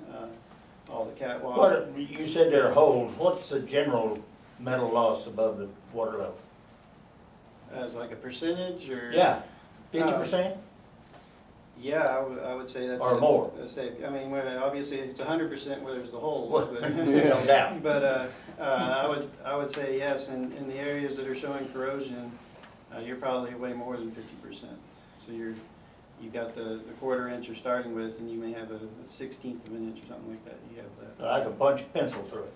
N: all the catwalks.
A: What, you said there are holes. What's the general metal loss above the water level?
N: As like a percentage, or?
A: Yeah, 50%?
N: Yeah, I would say that's.
A: Or more.
N: I mean, obviously it's 100% where there's the holes,
A: Well,
N: but.
A: no doubt.
N: But I would say yes, in the areas that are showing corrosion, you're probably way more than 50%. So you've got the 1/4 inch you're starting with, and you may have a 1/16 of an inch or something like that. You have that.
A: I could punch a pencil through it.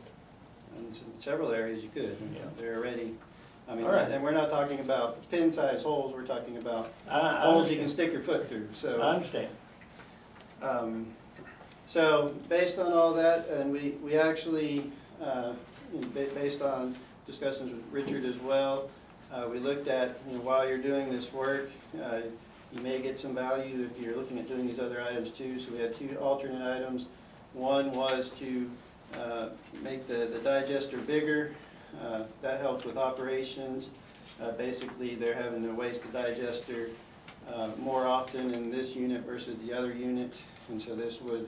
N: And in several areas you could.
A: Yeah.
N: They're already. I mean,
A: All right.
N: and we're not talking about pin-sized holes. We're talking about
A: I
N: holes you can
A: understand.
N: stick your foot through. So.
A: I understand.
N: So based on all that, and we actually, based on discussions with Richard as well, we looked at, while you're doing this work, you may get some value if you're looking at doing these other items too. So we had 2 alternate items. One was to make the digester bigger. That helps with operations. Basically, they're having to waste the digester more often in this unit versus the other unit, and so this would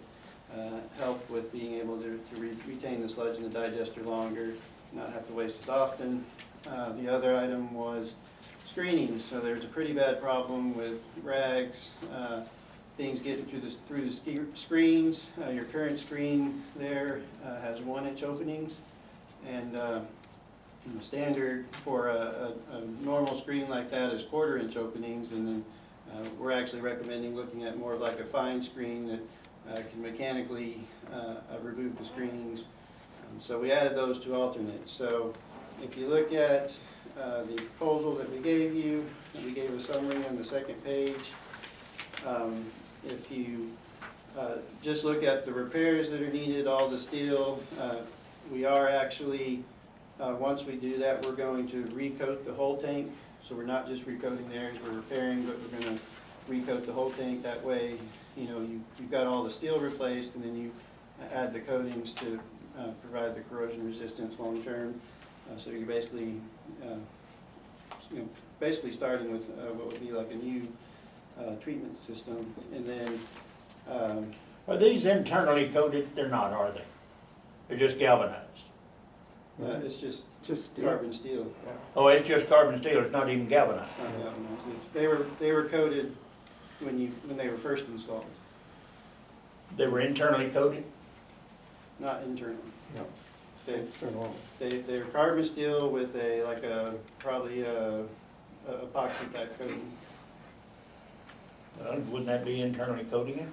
N: help with being able to retain the sludge in the digester longer, not have to waste as often. The other item was screening. So there's a pretty bad problem with rags, things getting through the screens. Your current screen there has 1-inch openings, and standard for a normal screen like that is 1/4 inch openings, and then we're actually recommending looking at more of like a fine screen that can mechanically remove the screenings So we added those two alternates. So if you look at the proposal that we gave you, we gave a summary on the second page. If you just look at the repairs that are needed, all the steel, we are actually, once we do that, we're going to recoat the whole tank. So we're not just recoating the areas we're repairing, but we're going to recoat the whole tank. That way, you know, you've got all the steel replaced, and then you add the coatings to provide the corrosion resistance long term. So you're basically, you know, basically starting with what would be like a new treatment system. And then
A: Are these internally coated? They're not, are they? They're just galvanized.
N: it's just
F: Just
N: carbon steel.
A: Oh, it's just carbon steel, it's not even galvanized.
N: Not galvanized. They were coated when they were first installed,
A: They were internally coated?
N: not internally.
F: No.
N: They, they're carbon steel with probably a epoxy type coating.
A: Wouldn't that be internally coating it?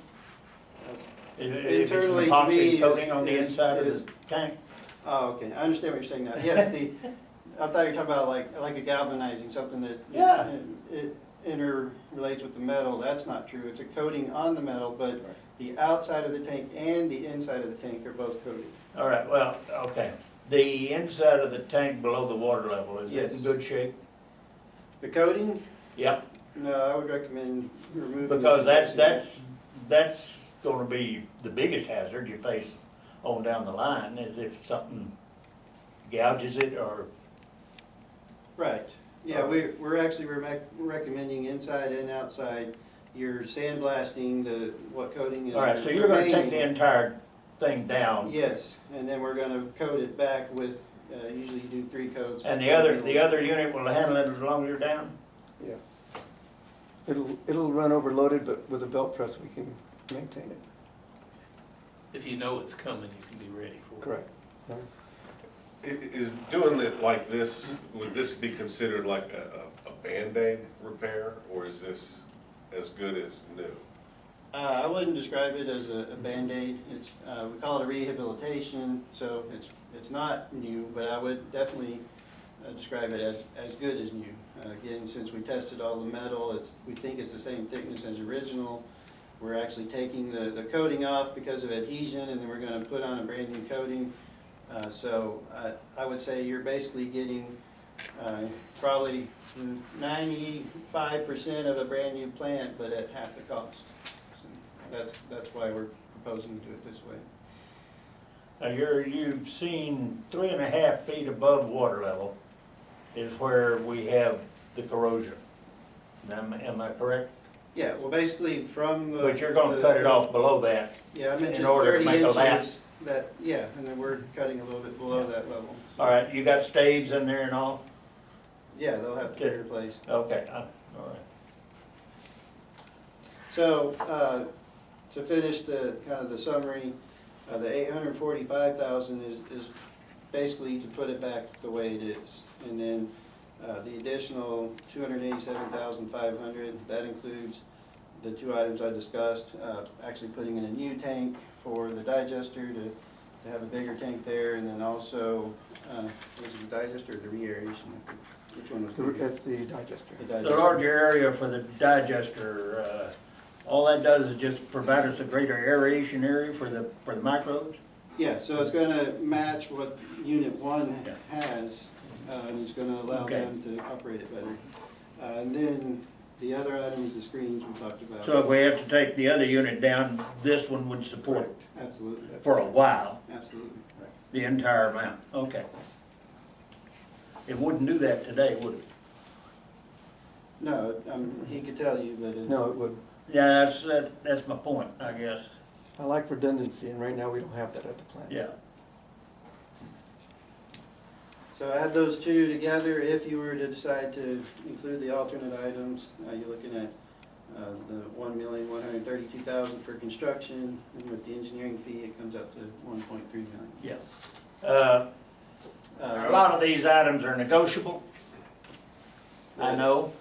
N: That's-
A: If it's an
N: Internally, to
A: epoxy
N: me,
A: coating on the
N: is-
A: inside of
N: is-
A: the tank?
N: Oh, okay, I understand what you're saying now. Yes, I thought you were talking about like a galvanizing, something that
A: Yeah.
N: it interrelates with the metal. That's not true. It's a coating on the metal, but the outside of the tank and the inside of the tank are both coated.
A: All right, well, okay. The inside of the tank below the water level, is it
N: Yes.
A: in good shape?
N: The coating,
A: Yep,
N: no, I would recommend removing.
A: because
N: it.
A: that's gonna be the biggest hazard you face on down the line, is if something gouges it or,
N: Right, yeah, we're actually recommending inside and outside. You're sandblasting what coating is.
A: all right, so you're gonna take the
N: remaining.
A: entire thing down.
N: Yes, and then we're gonna coat it back with, usually you do 3 coats.
A: And the other unit will handle it as long as you're down?
F: Yes. It'll run overloaded, but with a belt press, we can maintain it.
B: If you know it's coming, you can be ready for it.
F: Correct.
H: Is doing it like this, would this be considered like a Band-Aid repair, or is this as good as new?
N: I wouldn't describe it as a Band-Aid. It's, we call it a rehabilitation, so it's not new, but I would definitely describe it as good as new. Again, since we tested all the metal, we think it's the same thickness as original. We're actually taking the coating off because of adhesion, and then we're gonna put on a brand new coating. So I would say you're basically getting probably 95% of a brand new plant, but at half the cost. So that's why we're proposing to do it this way.
A: Now you've seen 3.5 feet above water level is where we have the corrosion. Am I correct?
N: Yeah, well, basically from the.
A: But you're gonna cut it off below that.
N: Yeah, I mentioned
A: order to
N: 30
A: make a lap.
N: inches. Yeah, and then we're cutting a little bit below that level.
A: All right, you got staves in there and all?
N: Yeah, they'll have to be replaced.
A: Okay, all right.
N: So, to finish the summary, the 845,000 is basically to put it back the way it is. And then, the additional 287,500, that includes the 2 items I discussed, actually putting in a new tank for the digester to have a bigger tank there, and then also, was it the digester or the re-aeration? Which one was bigger?
F: That's the digester.
A: The larger area for the digester, all that does is just provide us a greater aeration area for the microbes?
N: Yeah, so it's gonna match what Unit 1 has, and it's gonna allow
A: Okay.
N: them to operate it better. And then the other item is the screens we talked about.
A: So if we have to take the other unit down, this one would support it
N: Absolutely,
A: for a while,
N: absolutely.
A: the entire amount, okay. It wouldn't do that today, would it?
N: No, he could tell you, but.
F: No, it would.
A: Yeah, that's my point, I guess,
F: I like redundancy, and right now we don't have that at the plant.
A: yeah.
N: So add those two together. If you were to decide to include the alternate items, you're looking at the $1,132,000 for construction, and with the engineering fee, it comes up to $1.3 million.
A: Yes. A lot of these items are negotiable, I know.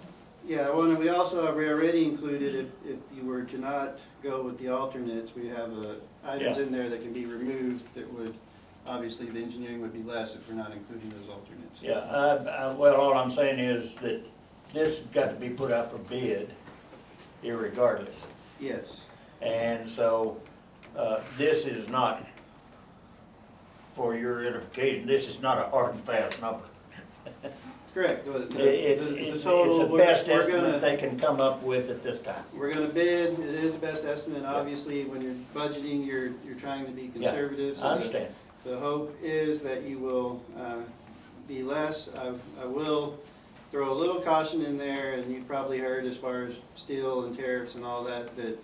N: Yeah, well, and we already included, if you were to not go with the alternates, we have items in there that can be removed that would obviously the engineering would be less if we're not including those alternates.
A: Yeah, well, all I'm saying is that this has got to be put out for bid irregardless.
N: Yes.
A: And so, this is not, for your edification, this is not a hard and fast number.
N: Correct.
A: It's the best
N: we're
A: estimate
N: gonna-
A: they can come up with at this time.
N: We're gonna bid, it is the best estimate, and obviously, when you're budgeting, you're trying to be
A: Yeah,
N: conservative. so
A: I understand.
N: The hope is that you will be less. I will throw a little caution in there, and you've probably heard as far as steel and tariffs and all that, that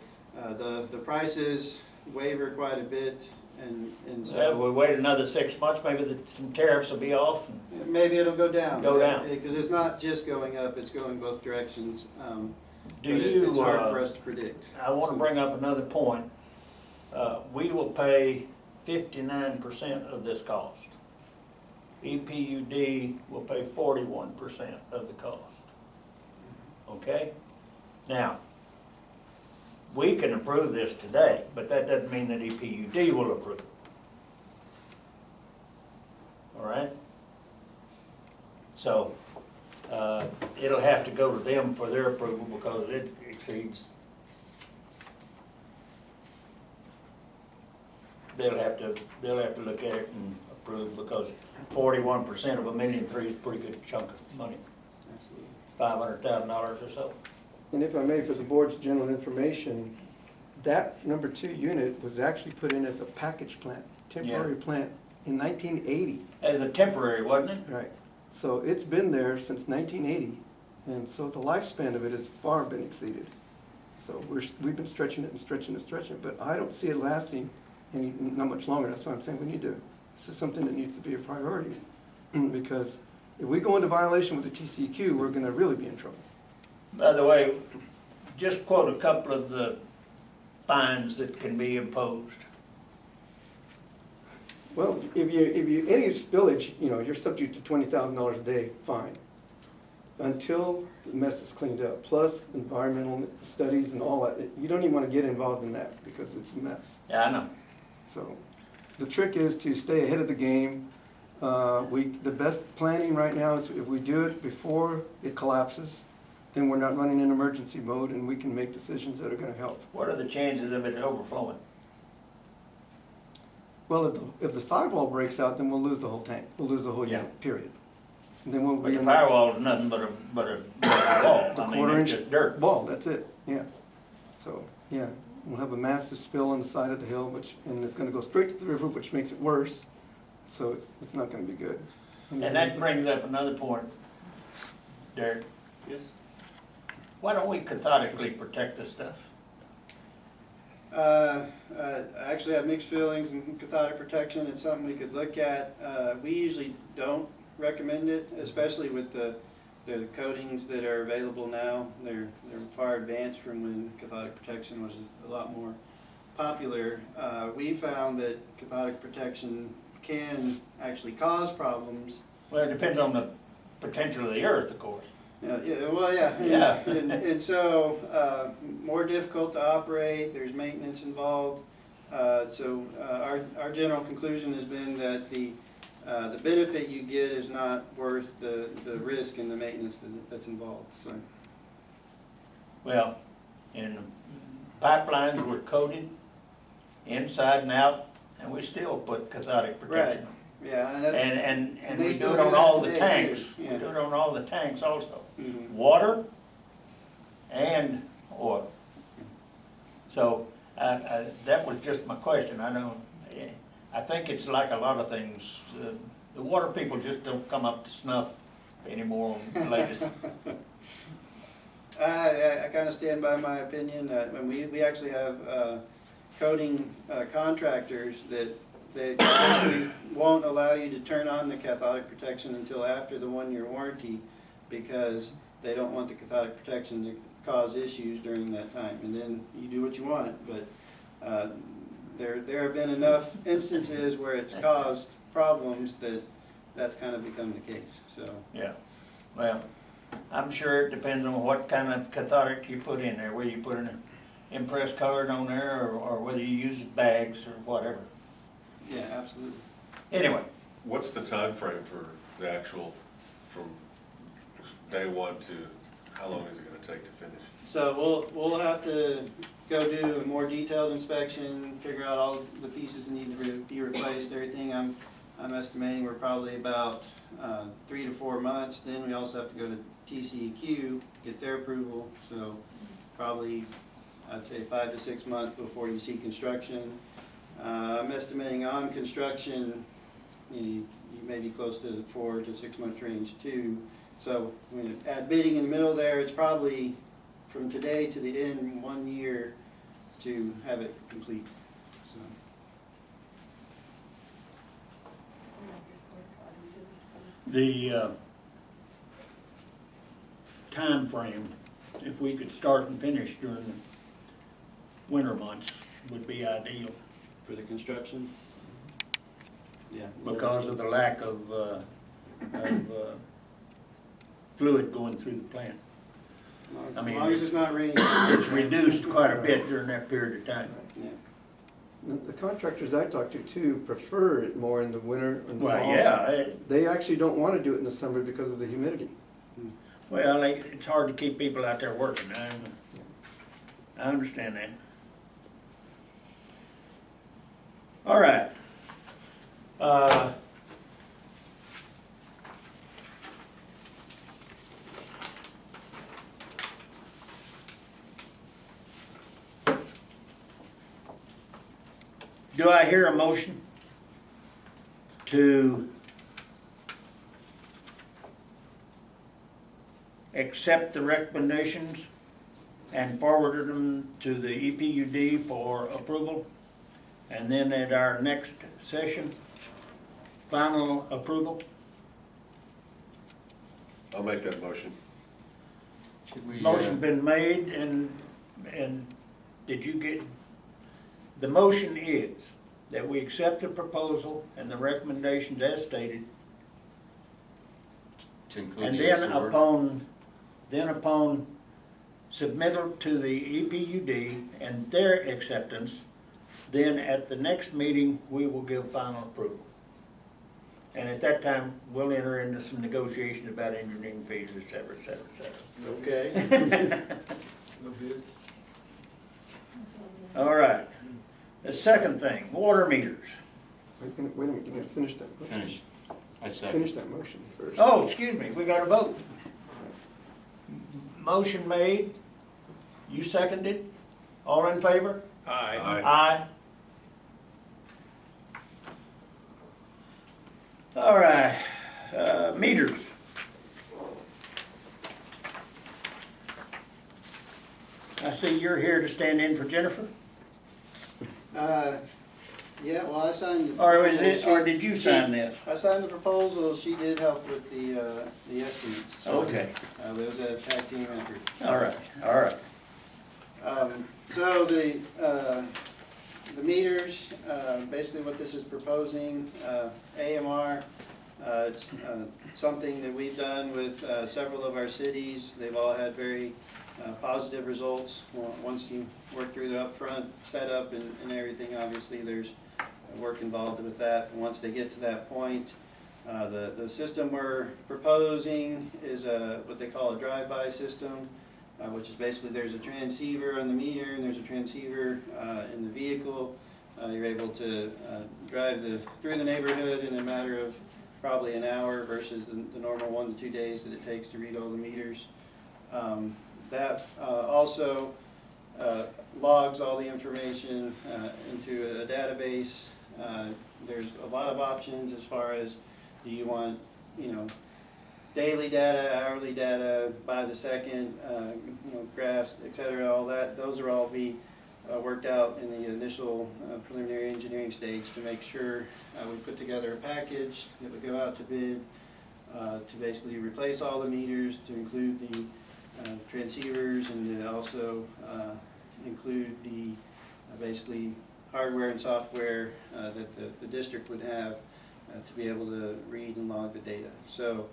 N: the prices waver quite a bit, and
A: If
N: so
A: we wait another 6 months, maybe some tariffs will be off.
N: maybe it'll go down.
A: Go down.
N: Because it's not just going up, it's going both directions.
A: Do
N: but
A: you,
N: it's hard for us to predict.
A: I want to bring up another point. We will pay 59% of this cost. EPUD will pay 41% of the cost. Okay? Now, we can approve this today, but that doesn't mean that EPUD will approve it. All right? So, it'll have to go to them for their approval because it exceeds. They'll have to look at it and approve because 41% of $1.3 million is a pretty good chunk of money. $500,000 or so.
F: And if I may, for the board's general information, that number 2 unit was actually put in as a package plant, temporary plant, in 1980.
A: As a temporary, wasn't it?
F: Right. So it's been there since 1980, and so the lifespan of it has far been exceeded. So we've been stretching it and stretching and stretching it, but I don't see it lasting not much longer. That's why I'm saying this is something that needs to be a priority. Because if we go into violation with the TCEQ, we're gonna really be in trouble.
A: By the way, just quote a couple of the fines that can be imposed.
F: Well, any spillage, you're subject to $20,000 a day fine until the mess is cleaned up, plus environmental studies and all that. You don't even want to get involved in that because it's a mess.
A: Yeah, I know.
F: So the trick is to stay ahead of the game. The best planning right now is if we do it before it collapses, then we're not running in emergency mode and we can make decisions that are going to help.
A: What are the chances of it overflowing?
F: Well, if the sidewall breaks out, then we'll lose the whole tank. We'll lose the whole unit, period. And then we'll
A: But
F: be
A: the
F: in
A: firewall is nothing but a wall.
F: the
A: I mean,
F: quarter-inch
A: it's just dirt.
F: wall, that's it, yeah. So, yeah, we'll have a massive spill on the side of the hill, and it's gonna go straight to the river, which makes it worse. So it's not gonna be good.
A: And that brings up another point, Derek.
N: Yes.
A: Why don't we cathodically protect this stuff?
N: I actually have mixed feelings, and cathodic protection is something we could look at. We usually don't recommend it, especially with the coatings that are available now. They're far advanced from when cathodic protection was a lot more popular. We found that cathodic protection can actually cause problems.
A: Well, it depends on the potential of the earth, of course.
N: Yeah. And so, more difficult to operate, there's maintenance involved. So our general conclusion has been that the benefit you get is not worth the risk and the maintenance that's involved, so.
A: Well, and the pipelines were coated inside and out, and we still put cathodic protection on.
N: Yeah.
A: And
N: they
A: we do
N: still
A: it
N: do
A: on
N: that
A: all the
N: today,
A: tanks.
N: too.
A: We
N: Yeah.
A: do it on all the tanks also.
N: Mhm.
A: Water and oil. So, that was just my question. I think it's like a lot of things. The water people just don't come up to snuff anymore on the latest.
N: I kind of stand by my opinion. When we actually have coating contractors that they actually won't allow you to turn on the cathodic protection until after the 1-year warranty because they don't want the cathodic protection to cause issues during that time. And then you do what you want, but there have been enough instances where it's caused problems that's kind of become the case. So
A: Yeah, well, I'm sure it depends on what kind of cathodic you put in there, whether you put an impressed colored on there or whether you use bags or whatever.
N: yeah, absolutely.
A: Anyway,
H: What's the time frame for the actual, from day one to, how long is it gonna take to finish?
N: So we'll have to go do a more detailed inspection, figure out all the pieces that need to be replaced, everything. I'm estimating we're probably about 3 to 4 months. Then we also have to go to TCEQ, get their approval. So probably, I'd say 5 to 6 months before you see construction. I'm estimating on construction, you may be close to the 4 to 6 month range too. So when you add bidding in the middle there, it's probably from today to the end, 1 year to have it complete. So.
A: the time frame, if we could start and finish during the winter months, would be ideal
N: For the construction? Yeah.
A: because of the lack of fluid going through the plant. I mean,
N: As long as it's not raining.
A: It's reduced quite a bit during that period of time.
N: Yeah.
F: The contractors I talk to too prefer it more in the winter and the
A: Well,
F: fall.
A: yeah,
F: They actually don't want to do it in the summer because of the humidity.
A: well, it's hard to keep people out there working. I understand that. All right. Do I hear a motion to accept the recommendations and forward them to the EPUD for approval? And then at our next session, final approval?
H: I'll make that motion.
E: Should we,
A: Motion been made and did you get, the motion is that we accept the proposal and the recommendations as stated,
E: to include
A: and
E: the
A: then
E: extra work?
A: upon submittal to the EPUD and their acceptance, then at the next meeting, we will give final approval. And at that time, we'll enter into some negotiations about engineering fees, et cetera, et cetera, et cetera.
N: Okay.
A: All right. The second thing, water meters.
F: Wait a minute, you gotta finish that. motion.
E: Finish. I second.
F: Finish that motion first.
A: Oh, excuse me, we got a vote. Motion made, you seconded, all in favor?
B: Aye.
A: Aye. All right, meters. I see you're here to stand in for Jennifer,
N: Yeah, well, I signed the.
A: or is it,
N: proposal.
A: or did you sign this?
N: I signed the proposal, she did help with the estimates. So,
A: Okay,
N: it was a tag team effort.
A: all right, all right.
N: So the meters, basically what this is proposing, AMR, it's something that we've done with several of our cities. They've all had very positive results. Once you work through the upfront setup and everything, obviously there's work involved with that. And once they get to that point, the system we're proposing is what they call a drive-by system, which is basically there's a transceiver on the meter and there's a transceiver in the vehicle. You're able to drive through the neighborhood in a matter of probably an hour versus the normal 1 to 2 days that it takes to read all the meters. That also logs all the information into a database. There's a lot of options as far as, do you want, daily data, hourly data, by the second, graphs, et cetera, all that. Those are all be worked out in the initial preliminary engineering stage to make sure we put together a package that would go out to bid to basically replace all the meters, to include the transceivers, and to also include the basically hardware and software that the district would have to be able to read and log the data. So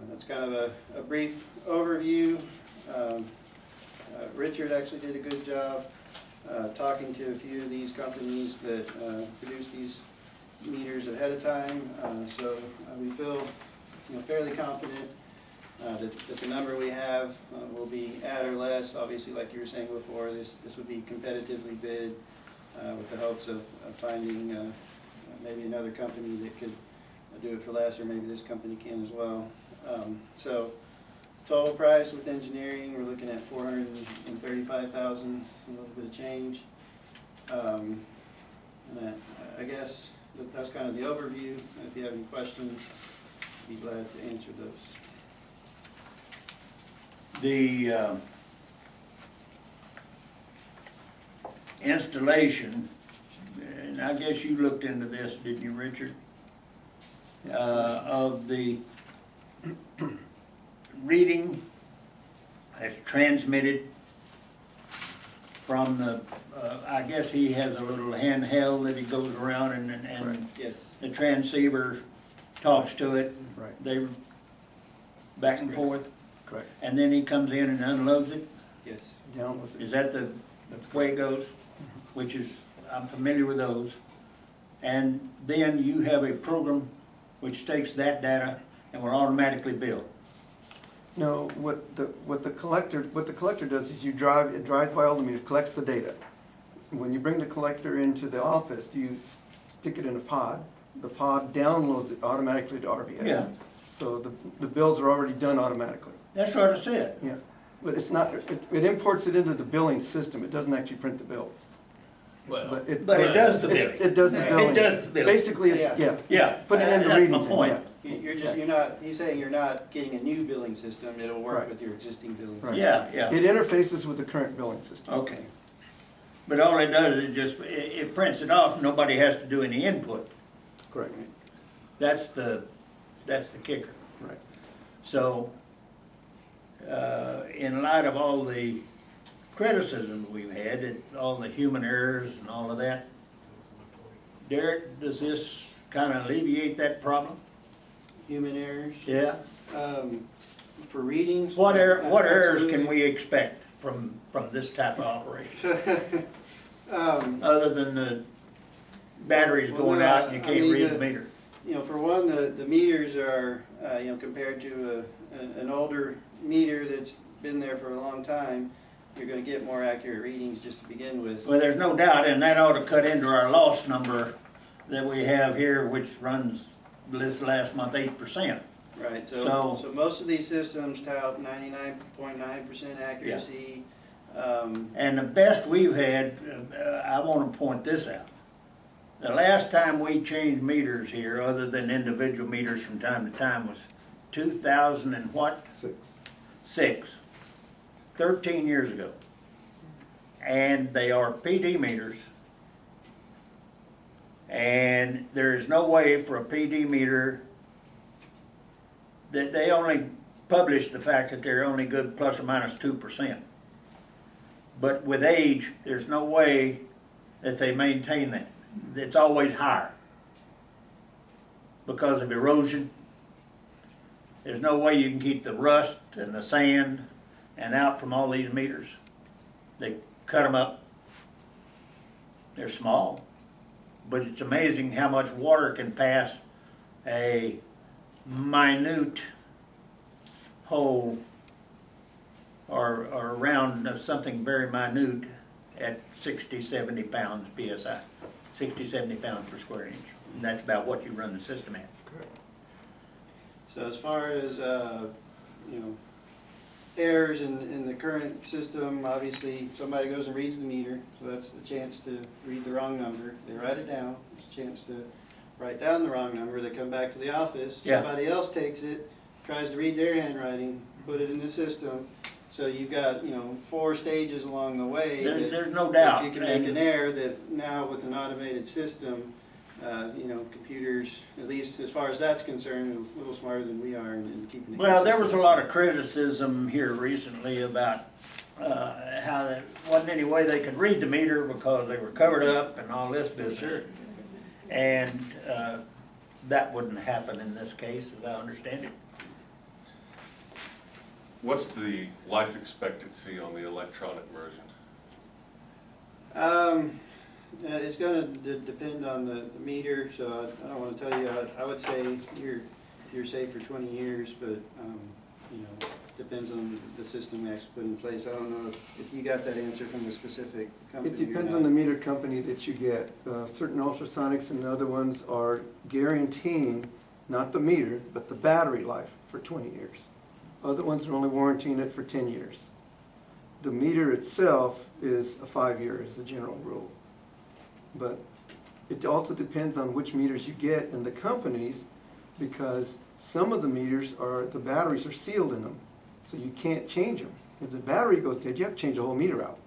N: that's kind of a brief overview. Richard actually did a good job talking to a few of these companies that produce these meters ahead of time, so we feel, fairly confident that the number we have will be at or less. Obviously, like you were saying before, this would be competitively bid with the hopes of finding maybe another company that could do it for less, or maybe this company can as well. So total price with engineering, we're looking at $435,000, a little bit of change. And I guess that's kind of the overview. If you have any questions, I'd be glad to answer those.
A: The installation, and I guess you looked into this, didn't you, Richard? Of the reading that's transmitted from the, I guess he has a little handheld that he goes around and
N: Yes.
A: the transceiver talks to it.
F: Right.
A: They back and forth,
F: Correct.
A: and then he comes in and unloads it.
N: Yes.
F: Downloads it.
A: Is that the way it goes? Which is, I'm familiar with those. And then you have a program which takes that data and will automatically bill.
F: No, what the collector does is it drives by all the meters, collects the data. When you bring the collector into the office, you stick it in a pod. The pod downloads it automatically to RVS.
A: Yeah.
F: So the bills are already done automatically.
A: That's what I said.
F: Yeah, but it's not, it imports it into the billing system. It doesn't actually print the bills.
B: Well,
A: But it does the billing.
F: It does the billing.
A: It does the billing.
F: Basically, it's,
N: Yeah.
F: yeah. Put it into
A: That's my
F: readings,
A: point.
F: yeah.
N: You're not, he's saying you're not getting a new billing system, it'll work
F: Right.
N: with your existing billing
F: Right.
N: system.
A: Yeah,
F: It interfaces with the current billing system.
A: okay. But all it does is just, it prints it off, nobody has to do any input.
F: Correct.
A: That's the kicker.
F: Right.
A: So, in light of all the criticisms we've had, all the human errors and all of that, Derek, does this kind of alleviate that problem?
N: Human errors,
A: Yeah?
N: for readings.
A: What errors can
N: absolutely.
A: we expect from this type of operation?
N: Um,
A: Other than the batteries
N: Well,
A: going
N: no,
A: out and you
N: I
A: can't
N: mean,
A: read the meter?
N: For one, the meters are, compared to an older meter that's been there for a long time, you're gonna get more accurate readings just to begin with.
A: Well, there's no doubt, and that ought to cut into our loss number that we have here, which runs this last month 8%.
N: Right,
A: So-
N: so most of these systems tout 99.9% accuracy.
A: And the best we've had, I want to point this out. The last time we changed meters here, other than individual meters from time to time, was 2000 and what? 6. 13 years ago. And they are PD meters. And there is no way for a PD meter that they only publish the fact that they're only good plus or minus 2%. But with age, there's no way that they maintain that. It's always higher because of erosion. There's no way you can keep the rust and the sand and out from all these meters. They cut them up. They're small, but it's amazing how much water can pass a minute hole or around something very minute at 60, 70 pounds PSI, 60, 70 pounds per square inch. And that's about what you run the system at.
N: So as far as, errors in the current system, obviously, somebody goes and reads the meter, so that's a chance to read the wrong number. They write it down, it's a chance to write down the wrong number, they come back to the office,
A: Yeah.
N: somebody else takes it, tries to read their handwriting, put it in the system, so you've got, 4 stages along the way.
A: There's no
N: that
A: doubt.
N: you can make an error that now with an automated system, computers, at least as far as that's concerned, are a little smarter than we are in keeping it.
A: Well, there was a
N: consistent.
A: lot of criticism here recently about how there wasn't any way they could read the meter because they were covered up and all this business. And that wouldn't happen in this case, as I understand it.
H: What's the life expectancy on the electronic version?
N: It's gonna depend on the meter, so I don't wanna tell you, I would say you're safe for 20 years, but, you know, depends on the system we actually put in place. I don't know if you got that answer from the specific company
F: It
N: or
F: depends
N: not.
F: on the meter company that you get. Certain ultrasonics and other ones are guaranteeing, not the meter, but the battery life for 20 years. Other ones are only warranting it for 10 years. The meter itself is a 5-year is the general rule. But it also depends on which meters you get and the companies, because some of the meters the batteries are sealed in them, so you can't change them. If the battery goes dead, you have to change the whole meter out.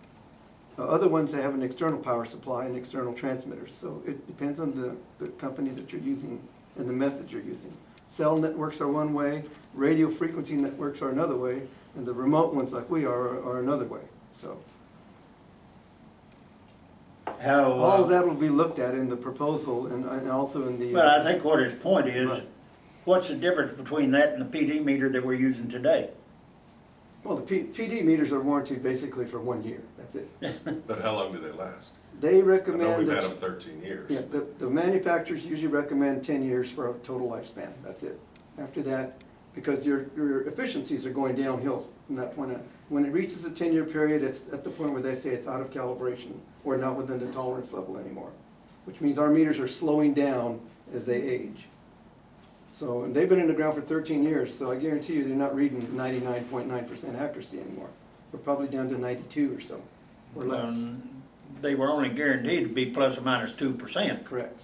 F: Other ones, they have an external power supply and external transmitters, so it depends on the company that you're using and the method you're using. Cell networks are one way, radio frequency networks are another way, and the remote ones like we are another way. So
A: How,
F: all of that will be looked at in the proposal and also in the.
A: well, I think what his point is,
F: Right.
A: what's the difference between that and the PD meter that we're using today?
F: Well, the PD meters are warranted basically for 1 year, that's it.
H: But how long do they last?
F: They
H: I know
F: recommend
H: we've had
F: that,
H: them 13 years.
F: yeah, the manufacturers usually recommend 10 years for a total lifespan, that's it. After that, because your efficiencies are going downhill from that point on. When it reaches a 10-year period, it's at the point where they say it's out of calibration or not within the tolerance level anymore, which means our meters are slowing down as they age. So, and they've been in the ground for 13 years, so I guarantee you they're not reading 99.9% accuracy anymore. We're probably down to 92 or so, or less.
A: They were only guaranteed to be plus or minus 2%.
F: Correct.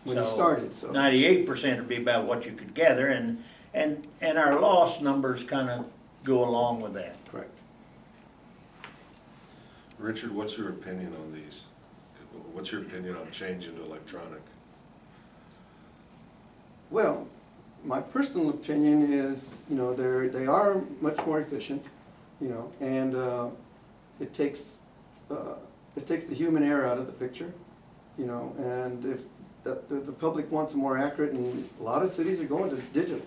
F: When you
A: So,
F: started, so.
A: 98% would be about what you could gather, and our loss numbers kind of go along with that.
F: Correct.
H: Richard, what's your opinion on these? What's your opinion on changing to electronic?
F: Well, my personal opinion is, you know, they are much more efficient, you know, and it takes the human error out of the picture, you know, and if the public wants more accurate, and a lot of cities are going to digital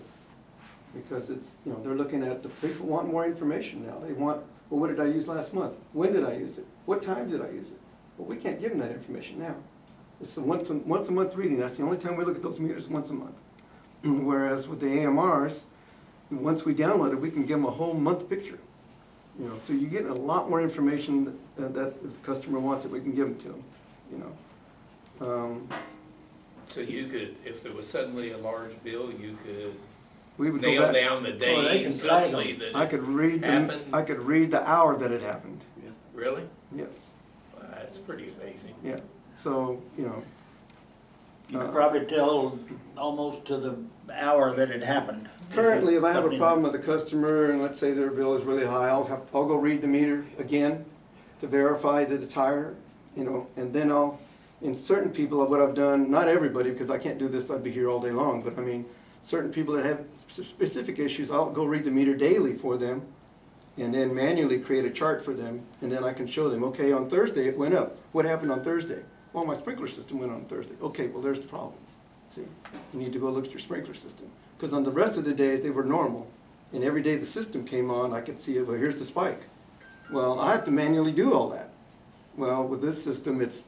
F: because it's, you know, they're looking at, the people want more information now. They want, well, what did I use last month? When did I use it? What time did I use it? Well, we can't give them that information now. It's a once a month reading. That's the only time we look at those meters, once a month. Whereas with the AMRs, once we download it, we can give them a whole month picture. You know, so you get a lot more information that if the customer wants it, we can give them to them, you know.
B: So you could, if there was suddenly a large bill, you could
F: We would go
B: nail
F: back.
B: down the
A: Oh, they
B: day
A: can flag
B: suddenly
A: them.
B: that
F: I
B: it
F: could read
B: happened?
F: I could read the hour that it happened.
B: Really?
F: Yes.
B: Wow, that's pretty amazing.
F: Yeah. So, you know.
A: You could probably tell almost to the hour that it happened.
F: Currently, if I have a
A: Something-
F: problem with a customer and let's say their bill is really high, I'll go read the meter again to verify that it's higher, you know, and then in certain people, what I've done, not everybody, because I can't do this, I'd be here all day long, but I mean, certain people that have specific issues, I'll go read the meter daily for them and then manually create a chart for them, and then I can show them, okay, on Thursday it went up. What happened on Thursday? Well, my sprinkler system went on Thursday. Okay, well, there's the problem. See, you need to go look at your sprinkler system. Because on the rest of the days, they were normal. And every day the system came on, I could see, well, here's the spike. Well, I have to manually do all that. Well, with this system, it's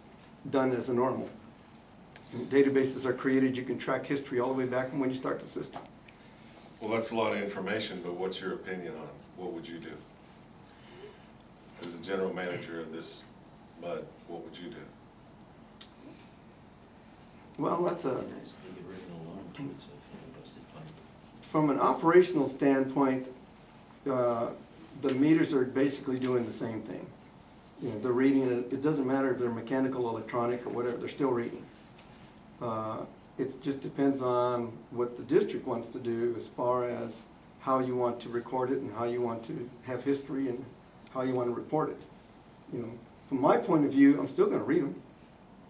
F: done as a normal. And databases are created, you can track history all the way back from when you start the system.
H: Well, that's a lot of information, but what's your opinion on it? What would you do? As the general manager of this MUD, what would you do?
F: Well, from an operational standpoint, the meters are basically doing the same thing. You know, they're reading it. It doesn't matter if they're mechanical, electronic, or whatever. They're still reading. It just depends on what the district wants to do as far as how you want to record it and how you want to have history and how you want to report it. You know, from my point of view, I'm still going to read them.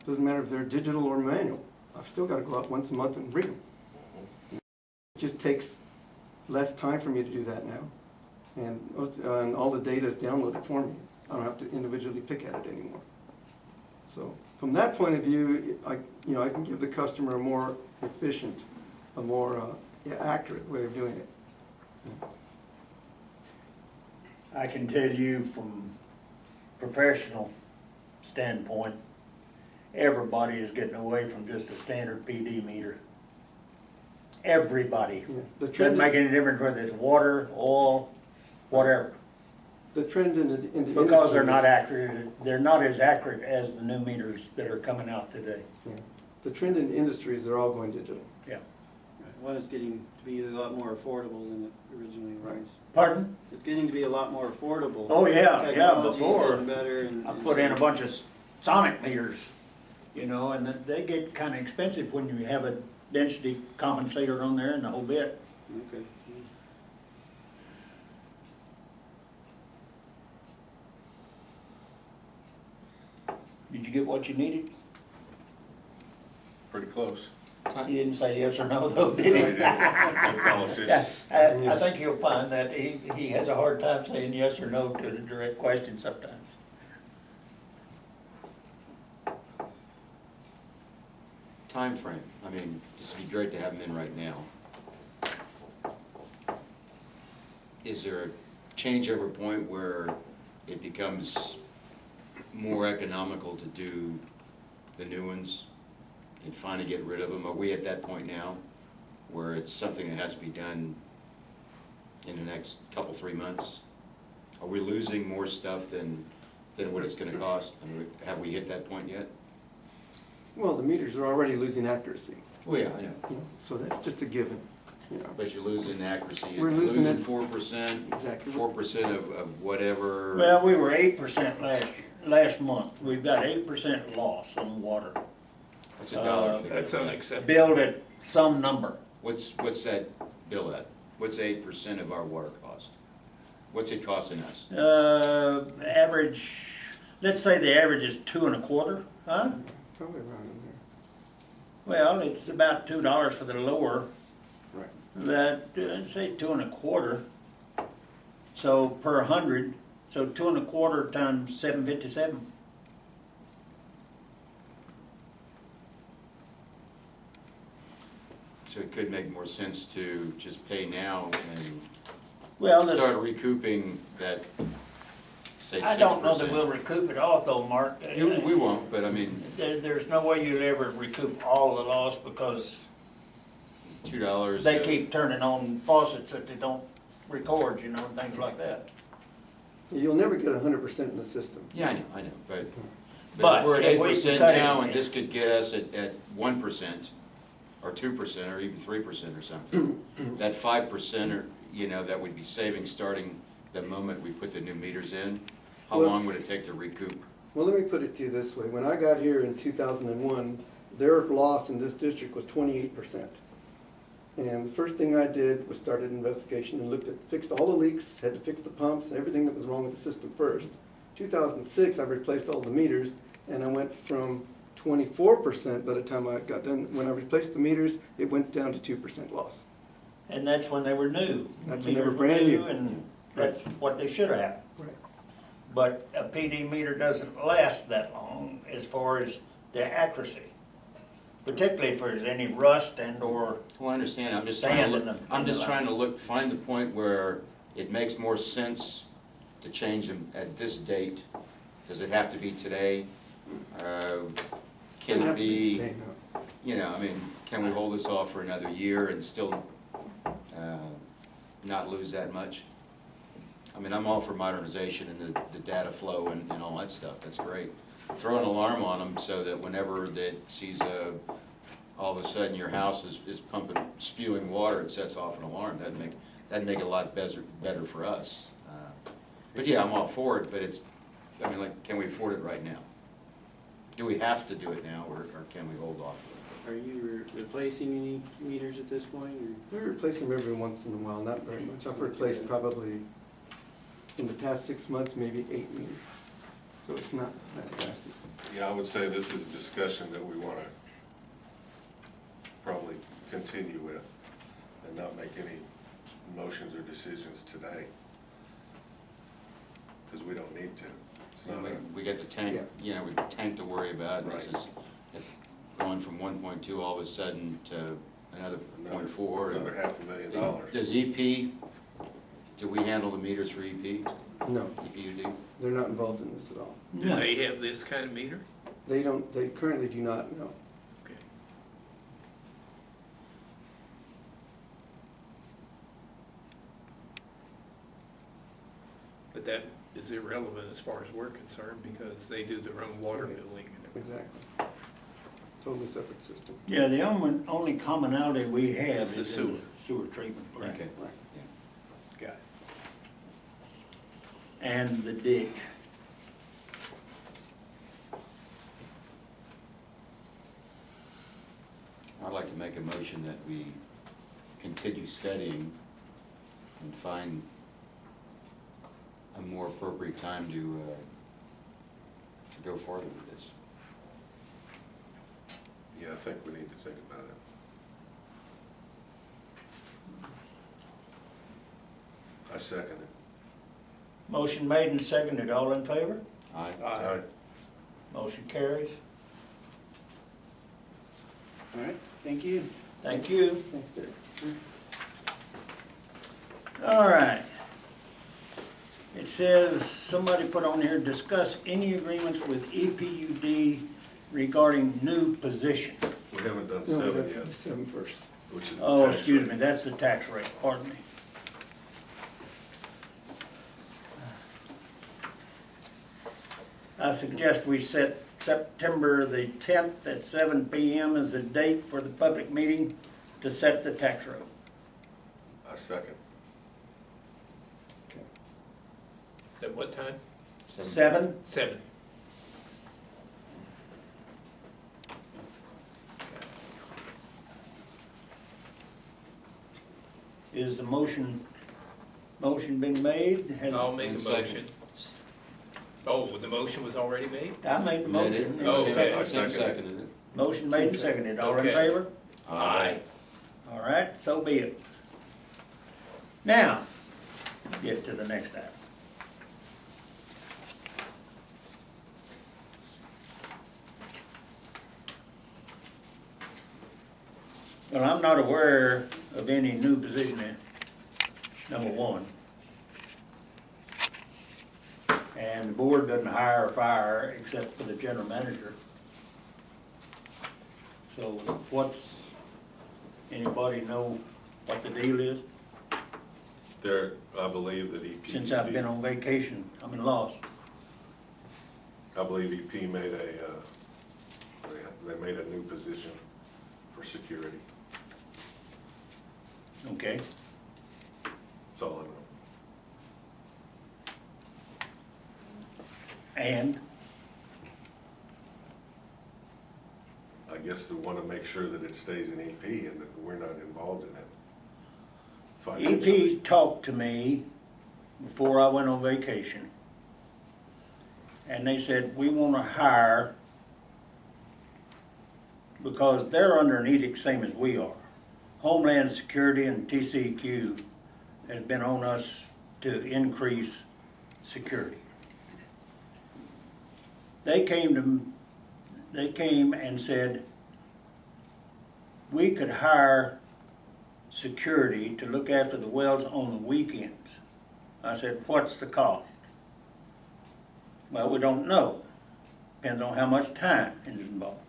F: Doesn't matter if they're digital or manual. I've still got to go out once a month and read them. It just takes less time for me to do that now. And all the data is downloaded for me. I don't have to individually pick at it anymore. So from that point of view, I can give the customer a more efficient, a more accurate way of doing it.
A: I can tell you from professional standpoint, everybody is getting away from just a standard PD meter. Everybody.
F: Yeah. The
A: Doesn't
F: trend,
A: make any difference whether it's water, oil, whatever.
F: the trend in the
A: Because they're
F: industry
A: not
F: is-
A: accurate, they're not as accurate as the new meters that are coming out today.
F: yeah. The trend in industries, they're all going digital.
N: One is getting to be a lot more affordable than it originally was.
A: Pardon?
N: It's getting to be a lot more affordable.
A: Oh, yeah,
N: Technology's
A: before,
N: getting better and.
A: I put in a bunch of sonic meters, you know, and they get kinda expensive when you have a density compensator on there and the whole bit.
N: Okay.
A: Did you get what you needed?
H: Pretty close.
A: He didn't say yes or no though, did he?
H: No, he didn't. Like politicians.
A: Yeah, I think you'll find that he has a hard time saying yes or no to the direct question sometimes.
E: Time frame. I mean, this would be great to have them in right now. Is there a changeover point where it becomes more economical to do the new ones and finally get rid of them? Are we at that point now where it's something that has to be done in the next couple, 3 months? Are we losing more stuff than what it's gonna cost? I mean, have we hit that point yet?
F: Well, the meters are already losing accuracy,
E: Oh, yeah, I know.
F: you know, so that's just a given, you know.
E: But you're losing accuracy.
F: We're
E: You're
F: losing
E: losing
F: it.
E: 4%,
F: Exactly.
E: 4% of whatever.
A: Well, we were 8% last month. We've got 8% loss on water.
E: What's a dollar figure?
B: That's unacceptable.
A: Billed at some number.
E: What's that bill at? What's 8% of our water cost? What's it costing us?
A: Average, let's say the average is 2.25, huh?
F: Probably around in
A: Well, it's about $2 for the lower.
F: Right.
A: That, say 2.25. So per 100, so 2.25 times 757.
E: So it could make more sense to just pay now and
A: Well,
E: start recouping that, say, 6%.
A: I don't know that we'll recoup it all though, Mark.
E: We won't, but I mean,
A: There's no way you'll ever recoup all the loss because
E: $2.
A: they keep turning on faucets that they don't record, you know, and things like that.
F: there. You'll never get 100% in the system.
E: Yeah, I know, but
A: But
E: if we're at
A: if we
E: 8%
A: cut it-
E: now, and this could get us at 1%, or 2%, or even 3% or something, that 5%, or, you know, that would be saving starting the moment we put the new meters in, how
F: Well-
E: long would it take to recoup?
F: Well, let me put it to you this way. When I got here in 2001, their loss in this district was 28%. And the first thing I did was started an investigation and fixed all the leaks, had to fix the pumps, everything that was wrong with the system first. 2006, I replaced all the meters, and I went from 24% by the time I got done. When I replaced the meters, it went down to 2% loss.
A: And that's when they were new.
F: That's when they were
A: Meters
F: brand new.
A: And that's what they should have.
F: Right.
A: But a PD meter doesn't last that long as far as the accuracy. Particularly if there's any rust and or,
E: Well, I understand, I'm just trying
A: Sand
E: to
A: in
E: look,
A: them.
E: I'm just trying to find the point where it makes more sense to change them at this date. Does it have to be today? Can it be,
F: Today, no.
E: you know, I mean, can we hold this off for another year and still not lose that much? I mean, I'm all for modernization and the data flow and all that stuff, that's great. Throw an alarm on them so that whenever that sees all of a sudden your house is pumping, spewing water, it sets off an alarm. That'd make it a lot better for us. But yeah, I'm all for it, but it's, I mean, like, can we afford it right now? Do we have to do it now, or can we hold off?
N: Are you replacing any meters at this point, or?
F: We replace them every once in a while, not very much. I've replaced probably, in the past 6 months, maybe 8 meters. So it's not that drastic.
H: Yeah, I would say this is a discussion that we want to probably continue with and not make any motions or decisions today. Because we don't need to. It's not a,
E: We got the tank,
F: Yeah.
E: you know, with the tank to worry about. This
H: Right.
E: is going from 1.2 all of a sudden to another 0.4.
H: another $500,000.
E: Does EP, do we handle the meters for EP?
F: No,
E: EPUD?
F: they're not involved in this at all.
B: Do they have this kind of meter?
F: They currently do not know.
B: But that is irrelevant as far as we're concerned, because they do their own water billing.
F: Exactly. Totally separate system.
A: Yeah, the only commonality we have
B: It's the
A: is in the sewer treatment plant.
E: Okay.
F: Right.
B: Got it.
A: And the ditch.
E: I'd like to make a motion that we continue studying and find a more appropriate time to go farther with this.
H: Yeah, I think we need to think about it. I second it.
A: Motion made and seconded, all in favor?
E: Aye.
H: Aye.
A: Motion carries.
N: All right, thank you.
A: Thank you.
F: Thanks, Derek.
A: All right. It says, somebody put on here, discuss any agreements with EPUD regarding new position.
H: We haven't done
F: No, we
H: 7
F: have to
H: yet,
F: do 7 first.
H: which is the
A: Oh,
H: tax
A: excuse
H: rate.
A: me, that's the tax rate, pardon me. I suggest we set September the 10th at 7 p.m. as the date for the public meeting to set the tax rate.
H: I second.
B: At what time?
A: 7?
B: 7.
A: Is the motion been made? Has-
B: I'll make a
E: And second.
B: motion. Oh, the motion was already made?
A: I made the motion.
B: Oh, okay.
H: I
E: Tim
H: second it.
E: seconded it.
A: Motion made and seconded, all in
B: Okay.
A: favor?
B: Aye.
A: All right, so be it. Now, get to the next item. Well, I'm not aware of any new position in number one. And the board doesn't hire or fire except for the general manager. So anybody know what the deal is?
H: There, I believe that EP.
A: Since I've been on vacation, I'm lost.
H: I believe EP made they made a new position for security.
A: Okay,
H: That's all I know.
A: and
H: I guess they want to make sure that it stays in EP and that we're not involved in it. financially.
A: EP talked to me before I went on vacation. And they said, we want to hire, because they're under an edict same as we are. Homeland Security and TCQ has been on us to increase security. They came and said, we could hire security to look after the wells on the weekends. I said, what's the cost? Well, we don't know. Depends on how much time is involved.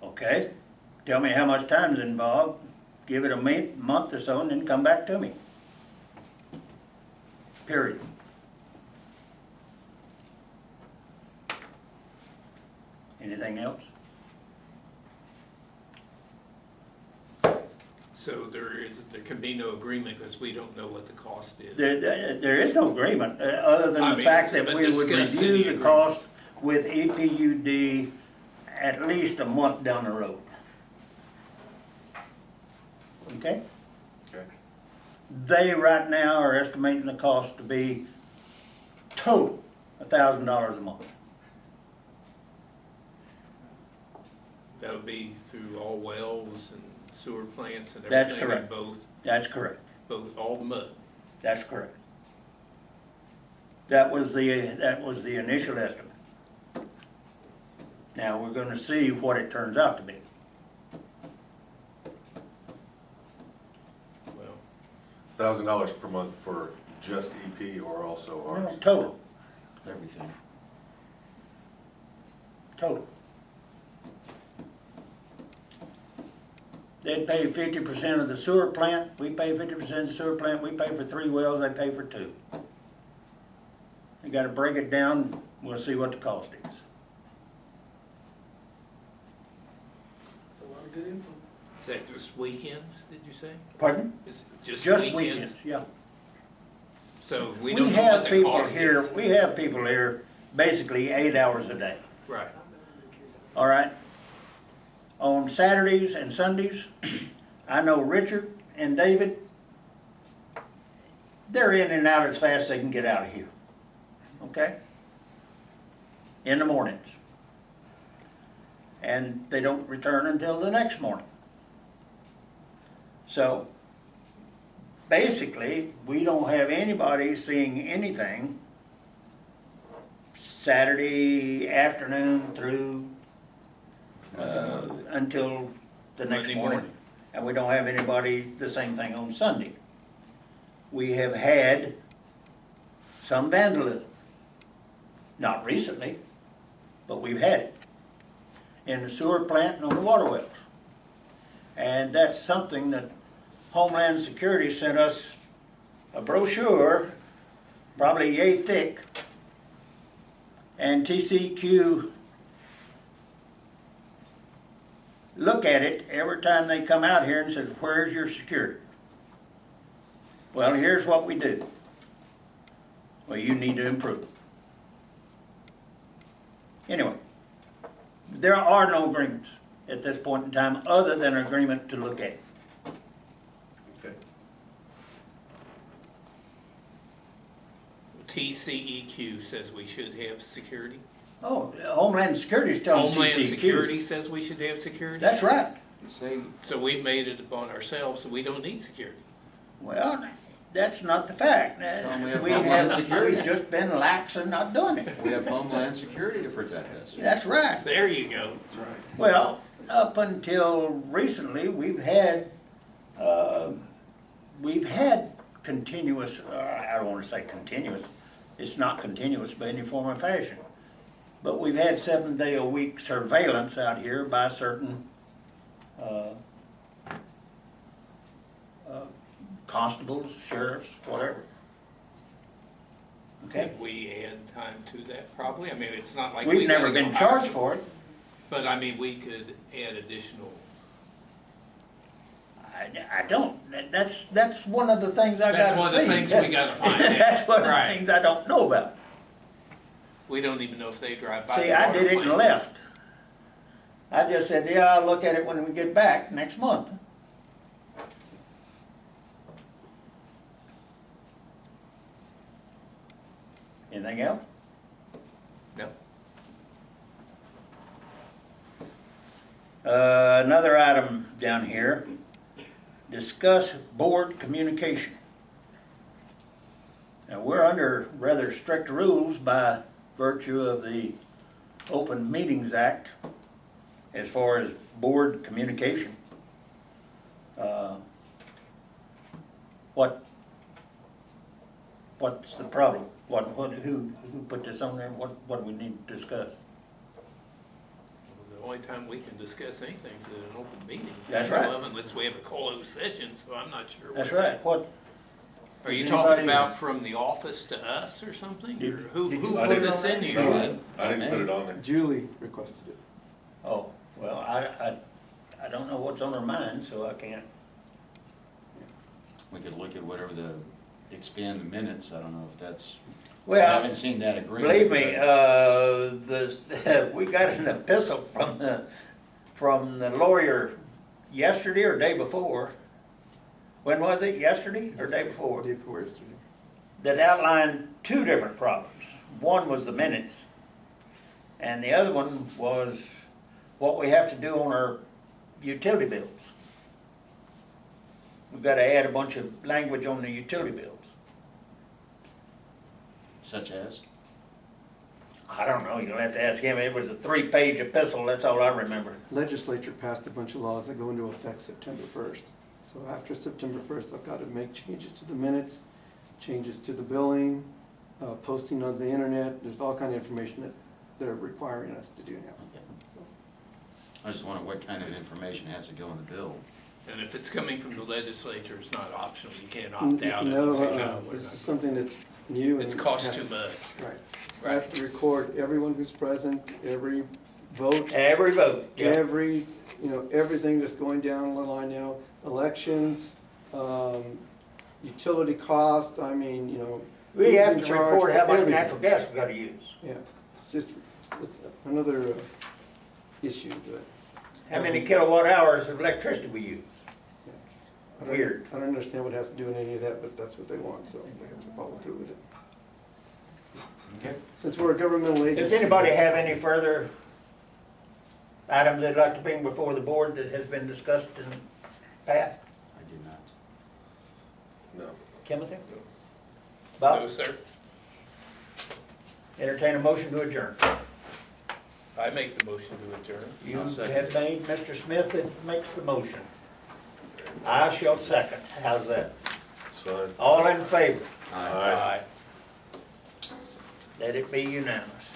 A: Okay, tell me how much time is involved, give it a month or so, and then come back to me. Period. Anything else?
B: So there can be no agreement because we don't know what the cost is.
A: There is no agreement, other than
B: I
A: the
B: mean,
A: fact that
B: but
A: we would
B: discussing
A: review
B: the
A: the
B: agreement.
A: cost with EPUD at least a month down the road. Okay?
H: Okay.
A: They right now are estimating the cost to be total $1,000 a month.
B: That would be through all wells and sewer plants and
A: That's
B: everything.
A: correct. That's correct.
B: Both, all the mud.
A: That's correct. That was the initial estimate. Now, we're gonna see what it turns out to be.
B: Well,
H: $1,000 per month for just EP or also
A: No,
H: ours?
A: total.
E: Everything.
A: total. They'd pay 50% of the sewer plant, we pay 50% of the sewer plant, we pay for 3 wells, they pay for 2. You gotta break it down, we'll see what the cost is.
L: That's a lot of good info.
B: Is that just weekends, did you say?
A: Pardon?
B: Is it just
A: Just
B: weekends?
A: weekends, yeah.
B: So we
A: We
B: don't know
A: have
B: what the
A: people
B: cost
A: here,
B: is.
A: we have people here basically 8 hours a day,
B: Right.
A: all right? On Saturdays and Sundays, I know Richard and David, they're in and out as fast as they can get out of here, okay? In the mornings. And they don't return until the next morning. So, basically, we don't have anybody seeing anything Saturday afternoon through until the next
B: Monday
A: morning.
B: morning.
A: And we don't have anybody the same thing on Sunday. We have had some vandalism. Not recently, but we've had it. In the sewer plant and on the water wells. And that's something that Homeland Security sent us a brochure, probably yay thick, and TCQ look at it every time they come out here and says, where's your security? Well, here's what we do. Well, you need to improve. Anyway, there are no agreements at this point in time other than an agreement to look at.
B: Okay. TCEQ says we should have security.
A: Oh, Homeland Security's telling
B: Homeland
A: TCQ.
B: Security says we should have security.
A: That's right.
E: Say,
B: So we've made it upon ourselves, so we don't need security.
A: Well, that's not the fact.
E: Tell 'em we have
A: We
E: Homeland
A: have,
E: Security.
A: we've just been lax and not doing it.
E: we have Homeland Security to protect us.
A: That's right.
B: There you go.
H: That's right.
A: Well, up until recently, we've had continuous, I don't want to say continuous, it's not continuous by any form or fashion, but we've had 7-day-a-week surveillance out here by certain constables, sheriffs, whatever. Okay?
B: Could we add time to that probably? I mean, it's not like.
A: We've
B: we
A: never
B: gotta go
A: been
B: hire
A: charged
B: someone.
A: for it.
B: But I mean, we could add additional.
A: I don't. That's one of the things I
B: That's
A: gotta
B: one of the
A: see.
B: things we gotta find out.
A: That's one of the
B: Right.
A: things I don't know about.
B: We don't even know if they drive by.
A: See,
B: the
A: I
B: water
A: did it and
B: plant.
A: left. I just said, yeah, I'll look at it when we get back next month. Anything else?
B: No.
A: Another item down here, discuss board communication. Now, we're under rather strict rules by virtue of the Open Meetings Act as far as board communication. What's the problem? Who put this on there? What do we need to discuss?
B: The only time we can discuss anything is in an open meeting.
A: That's right.
B: Unless we have a closed session, so I'm not sure.
A: That's
B: what-
A: right. What,
B: Are you
A: Does
B: talking
A: anybody-
B: about from the office to us or something?
A: Did-
B: Or who
A: did you
B: put
H: put it
B: this
A: on
B: in
A: there?
B: here?
H: No, I didn't put it on there.
F: Julie requested it.
A: oh, well, I don't know what's on her mind, so I can't.
E: We could look at whatever expand the minutes, I don't know if that's, I
A: Well,
E: haven't seen that agreement.
A: believe me,
E: but-
A: we got an epistle from the lawyer yesterday or day before. When was it? Yesterday or day before?
F: Day before yesterday.
A: That outlined 2 different problems. One was the minutes, and the other one was what we have to do on our utility bills. We've got to add a bunch of language on the utility bills.
E: Such as?
A: I don't know, you'll have to ask him. It was a 3-page epistle, that's all I remember.
F: Legislature passed a bunch of laws that go into effect September 1st. So after September 1st, I've got to make changes to the minutes, changes to the billing, posting on the internet. There's all kind of information that they're requiring us to do now.
E: I just wonder what kind of information has to go in the bill.
B: And if it's coming from the legislature, it's not optional, you can't opt out and
F: No,
B: say, no, we're
F: this is
B: not.
F: something that's new.
B: It
F: and
B: costs
F: has
B: too
F: to-
B: much.
F: Right. I have to record everyone who's present, every vote,
A: Every vote, yeah.
F: every, everything that's going down the line now, elections, utility cost, I mean,
A: We have
F: who's
A: to
F: in charge,
A: report how much
F: everything.
A: natural gas we gotta use.
F: Yeah, it's another issue, but.
A: How many kilowatt hours of electricity we use.
F: I don't-
A: Weird.
F: I don't understand what has to do with any of that, but that's what they want, so we have to follow through with it.
E: Okay.
F: Since we're a governmental agency.
A: Does anybody have any further items they'd like to bring before the board that has been discussed in the past?
E: I do not.
H: No.
A: Timothy?
B: No,
A: Bob,
B: sir.
A: entertain a motion to adjourn.
B: I make the motion to adjourn.
A: You
E: I'll second
A: have
E: it.
A: made, Mr. Smith that makes the motion. I shall second. How's that?
H: It's fine.
A: All in favor?
E: Aye.
B: Aye.
A: Let it be unanimous.